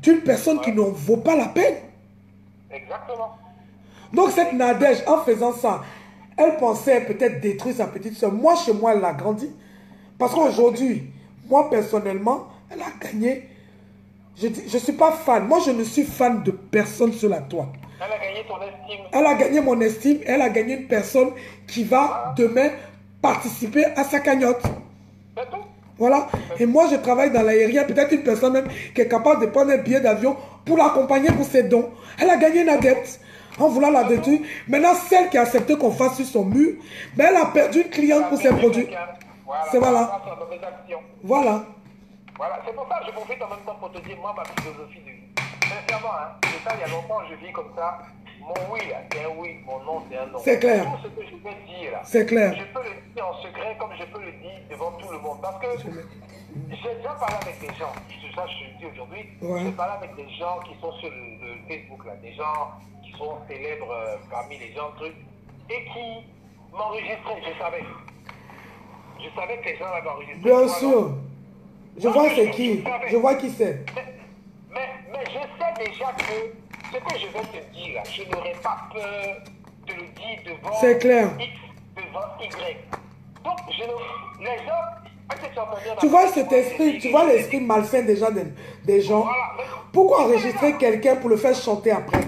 [SPEAKER 1] d'une personne qui n'en vaut pas la peine.
[SPEAKER 5] Exactement.
[SPEAKER 1] Donc cette Nadège, en faisant ça, elle pensait peut-être détruire sa petite soeur. Moi, chez moi, elle l'a grandi. Parce qu'aujourd'hui, moi, personnellement, elle a gagné. Je ne suis pas fan. Moi, je ne suis fan de personne sur la toile.
[SPEAKER 5] Elle a gagné ton estime.
[SPEAKER 1] Elle a gagné mon estime. Elle a gagné une personne qui va demain participer à sa cagnotte.
[SPEAKER 5] C'est tout.
[SPEAKER 1] Voilà. Et moi, je travaille dans l'aérien. Peut-être une personne même qui est capable de prendre un billet d'avion pour l'accompagner pour ses dons. Elle a gagné une adepte en voulant la détruire. Maintenant, celle qui a accepté qu'on fasse sur son mur, ben, elle a perdu une cliente pour ses produits.
[SPEAKER 5] Voilà.
[SPEAKER 1] C'est voilà. Voilà.
[SPEAKER 5] Voilà, c'est pour ça que je profite en même temps pour te dire, moi, ma philosophie de vie. Sincèrement, hein, c'est ça, il y a longtemps, je vis comme ça. Mon oui, là, c'est un oui, mon non, c'est un non.
[SPEAKER 1] C'est clair.
[SPEAKER 5] Tout ce que je peux dire, là,
[SPEAKER 1] C'est clair.
[SPEAKER 5] je peux le dire en secret comme je peux le dire devant tout le monde. Parce que j'ai déjà parlé avec des gens, c'est ça que je te dis aujourd'hui, j'ai parlé avec des gens qui sont sur le Facebook, là, des gens qui sont célèbres parmi les gens, trucs, et qui m'enregistraient, je savais. Je savais que les gens l'avaient enregistré.
[SPEAKER 1] Bien sûr. Je vois c'est qui. Je vois qui c'est.
[SPEAKER 5] Mais je sais déjà que ce que je vais te dire, là, je n'aurai pas peur de le dire devant
[SPEAKER 1] C'est clair.
[SPEAKER 5] X, devant Y. Donc, les gens...
[SPEAKER 1] Tu vois cet esprit, tu vois l'esprit malsain déjà des gens. Pourquoi enregistrer quelqu'un pour le faire chanter après?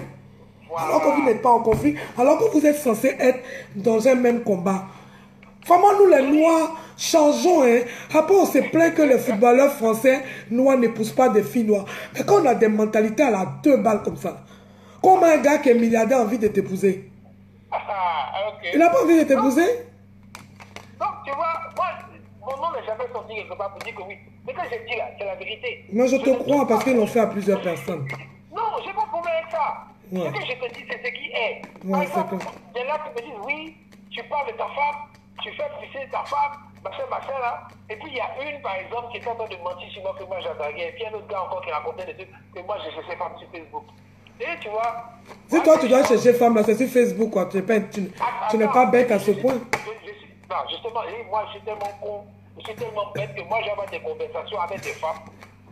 [SPEAKER 1] Alors que vous n'êtes pas en conflit, alors que vous êtes censé être dans un même combat. Vraiment, nous les Noirs, changeons. Hein. Après, on se plaint que les footballeurs français noirs n'épousent pas des filles noires. Mais quand on a des mentalités à la 2 balles comme ça, comme un gars qui est milliardaire a envie de t'épouser.
[SPEAKER 5] Okay.
[SPEAKER 1] Il n'a pas envie de t'épouser?
[SPEAKER 5] Donc, tu vois, moi, mon nom n'est jamais sorti quelque part pour dire que oui. Mais quand je dis là, c'est la vérité.
[SPEAKER 1] Moi, je te crois parce qu'ils l'ont fait à plusieurs personnes.
[SPEAKER 5] Non, j'ai pas de problème avec ça.
[SPEAKER 1] Ouais.
[SPEAKER 5] Ce que je te dis, c'est ce qui est.
[SPEAKER 1] Ouais,
[SPEAKER 5] Par exemple, il y en a qui me disent, oui, tu parles de ta femme, tu fais pisser ta femme, machin là. Et puis il y a une, par exemple, qui est en train de mentir sur moi que moi j'attaquais. Et puis un autre gars encore qui racontait des trucs que moi j'ai cherché femme sur Facebook. Et tu vois.
[SPEAKER 1] Si toi tu dois chercher femme là, c'est sur Facebook quoi. Tu n'es pas bête à ce point.
[SPEAKER 5] Non, justement, moi je suis tellement con, je suis tellement bête que moi j'avais des conversations avec des femmes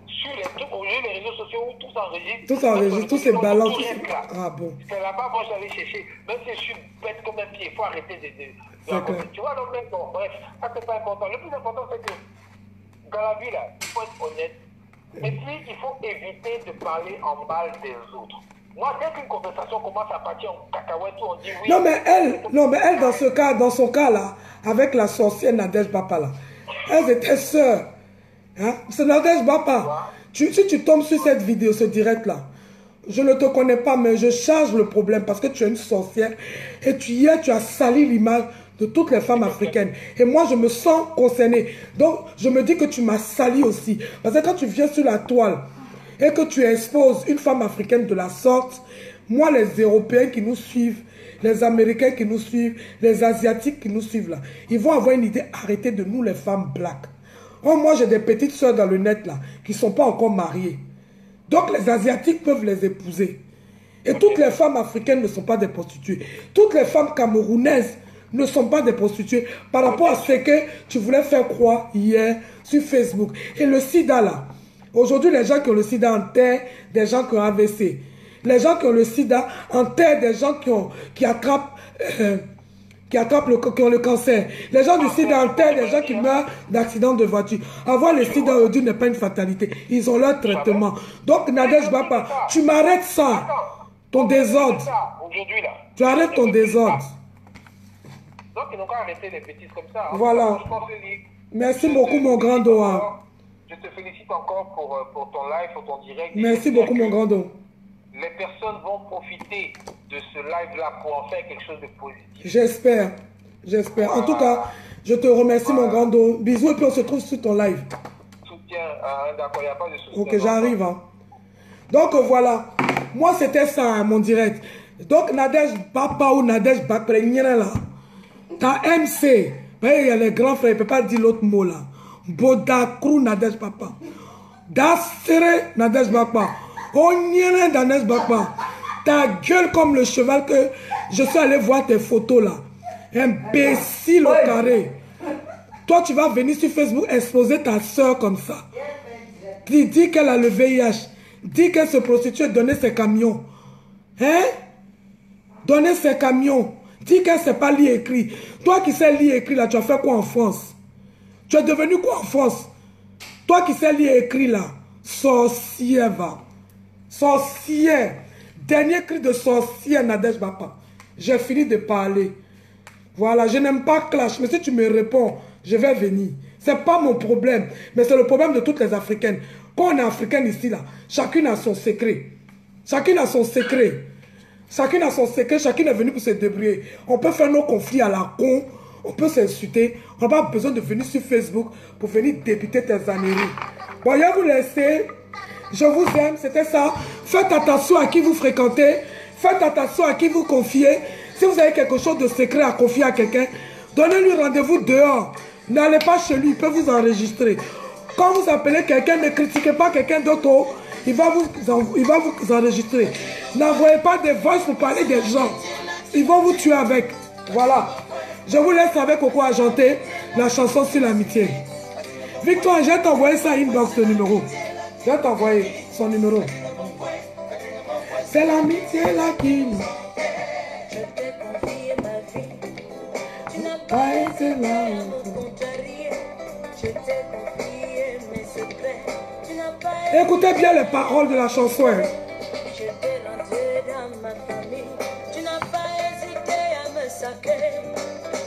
[SPEAKER 5] sur les trucs, au lieu des réseaux sociaux où tout s'enregistre.
[SPEAKER 1] Tout s'enregistre, tout se balance. Ah bon.
[SPEAKER 5] C'est là-bas, moi j'allais chercher. Même si je suis bête comme un pied, il faut arrêter de tu vois, donc, bon, bref, ça c'est pas important. Le plus important, c'est que dans la vie, là, il faut être honnête. Et puis, il faut éviter de parler en mal des autres. Moi, dès qu'une conversation commence à partir en cacahuète, on dit oui.
[SPEAKER 1] Non, mais elle, dans son cas, là, avec la sorcière Nadège Bapa, là, elles étaient sœurs. Hein? C'est Nadège Bapa. Si tu tombes sur cette vidéo, ce direct-là, je ne te connais pas, mais je charge le problème parce que tu es une sorcière et tu as sali l'image de toutes les femmes africaines. Et moi, je me sens concernée. Donc, je me dis que tu m'as sali aussi. Parce que quand tu viens sur la toile et que tu exposes une femme africaine de la sorte, moi, les Européens qui nous suivent, les Américains qui nous suivent, les Asiatiques qui nous suivent là, ils vont avoir une idée, arrêtez de nous les femmes black. Oh, moi, j'ai des petites soeurs dans le net là, qui ne sont pas encore mariées. Donc, les Asiatiques peuvent les épouser. Et toutes les femmes africaines ne sont pas des prostituées. Toutes les femmes camerounaises ne sont pas des prostituées par rapport à ce que tu voulais faire croire hier sur Facebook. Et le sida là, aujourd'hui les gens qui ont le sida enterrent des gens qui ont AVC. Les gens qui ont le sida enterrent des gens qui attrapent le cancer. Les gens du sida enterrent des gens qui meurent d'accidents de voiture. Avoir le sida aujourd'hui n'est pas une fatalité. Ils ont leur traitement. Donc Nadège Bapa, tu m'arrêtes ça. Ton désordre. Tu arrêtes ton désordre.
[SPEAKER 5] Donc, ils n'ont qu'à arrêter les bêtises comme ça. Hein.
[SPEAKER 1] Voilà. Merci beaucoup, mon grand dos.
[SPEAKER 5] Je te félicite encore pour ton live, pour ton direct.
[SPEAKER 1] Merci beaucoup, mon grand dos.
[SPEAKER 5] Les personnes vont profiter de ce live-là pour en faire quelque chose de positif.
[SPEAKER 1] J'espère. J'espère. En tout cas, je te remercie, mon grand dos. Bisous, et puis on se trouve sur ton live.
[SPEAKER 5] Soutien, d'accord, il n'y a pas de soutien.
[SPEAKER 1] Ok, j'arrive. Hein. Donc, voilà. Moi, c'était ça, hein, mon direct. Donc, Nadège Bapa ou Nadège Bapa, là. Ta MC, il y a les grands frères, il ne peut pas dire l'autre mot là. Bodakrou Nadège Bapa. Dasere Nadège Bapa. Oh, Niana Danès Bakba. Ta gueule comme le cheval que je suis allé voir tes photos là. Imbécile au carré. Toi, tu vas venir sur Facebook exposer ta soeur comme ça. Dis qu'elle a le VIH. Dis qu'elle se prostitue et donner ses camions. Hein? Donner ses camions. Dis qu'elle ne sait pas lire et écrire. Toi qui sais lire et écrire là, tu as fait quoi en France? Tu es devenu quoi en France? Toi qui sais lire et écrire là. Sorcière va. Sorcière. Dernier cri de sorcière Nadège Bapa. J'ai fini de parler. Voilà, je n'aime pas clash. Mais si tu me réponds, je vais venir. Ce n'est pas mon problème. Mais c'est le problème de toutes les Africaines. Quand on est africaine ici là, chacune a son secret. Chacune a son secret. Chacune a son secret. Chacune est venue pour se débrouiller. On peut faire nos conflits à la con. On peut s'insulter. On n'a pas besoin de venir sur Facebook pour venir débiter tes âneries. Bon, je vais vous laisser. Je vous aime, c'était ça. Faites attention à qui vous fréquentez. Faites attention à qui vous confiez. Si vous avez quelque chose de secret à confier à quelqu'un, donnez-lui rendez-vous dehors. N'allez pas chez lui, il peut vous enregistrer. Quand vous appelez quelqu'un, ne critiquez pas quelqu'un d'autre. Il va vous enregistrer. N'envoyez pas des voix pour parler des gens. Ils vont vous tuer avec. Voilà. Je vous laisse avec Coco Argenté, la chanson sur l'amitié. Victoire, je vais t'envoyer ça inbox le numéro. Je vais t'envoyer son numéro. C'est l'amitié là qui nous.
[SPEAKER 2] Je t'ai confié ma vie. Tu n'as
[SPEAKER 1] pas
[SPEAKER 2] pas
[SPEAKER 1] été
[SPEAKER 2] hésité
[SPEAKER 1] là.
[SPEAKER 2] à me contrarier. Je t'ai confié mes secrets. Tu n'as pas
[SPEAKER 1] Écoutez bien les paroles de la chanson. Hein.
[SPEAKER 2] Je t'ai rentré dans ma famille. Tu n'as pas hésité à me sacrer.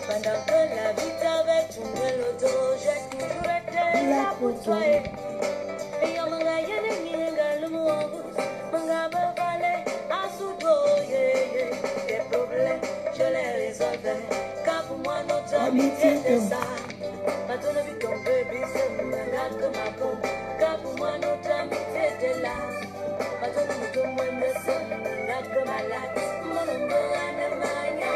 [SPEAKER 2] Pendant que la vie t'avait tourné le dos, j'ai toujours été là pour toi. Et yo manga yene nienga le mouangou, manga bavale asudo ye. Tes problèmes, je les résolvais. Car pour moi notre amitié était ça. Maintenant vie ton bébé c'est manga comme ma peau. Car pour moi notre amitié était là. Maintenant nous comme moi me c'est manga comme ma latte. Mon nom de mania.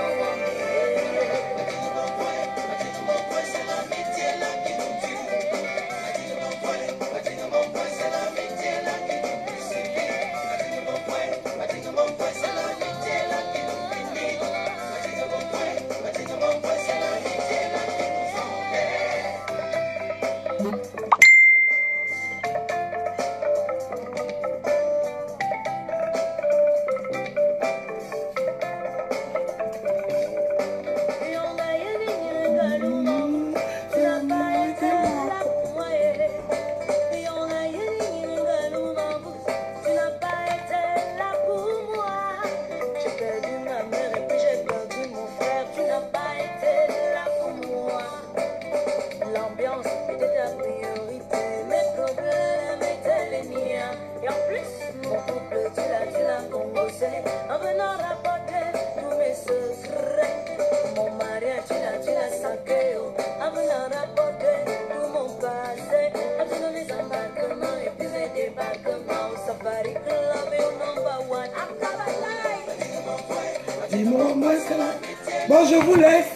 [SPEAKER 1] Bon, je vous laisse.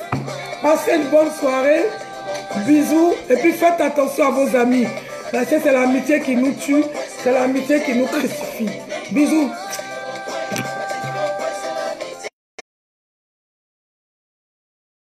[SPEAKER 1] Passez une bonne soirée. Bisous. Et puis faites attention à vos amis. Parce que c'est l'amitié qui nous tue. C'est l'amitié qui nous crucifie. Bisous.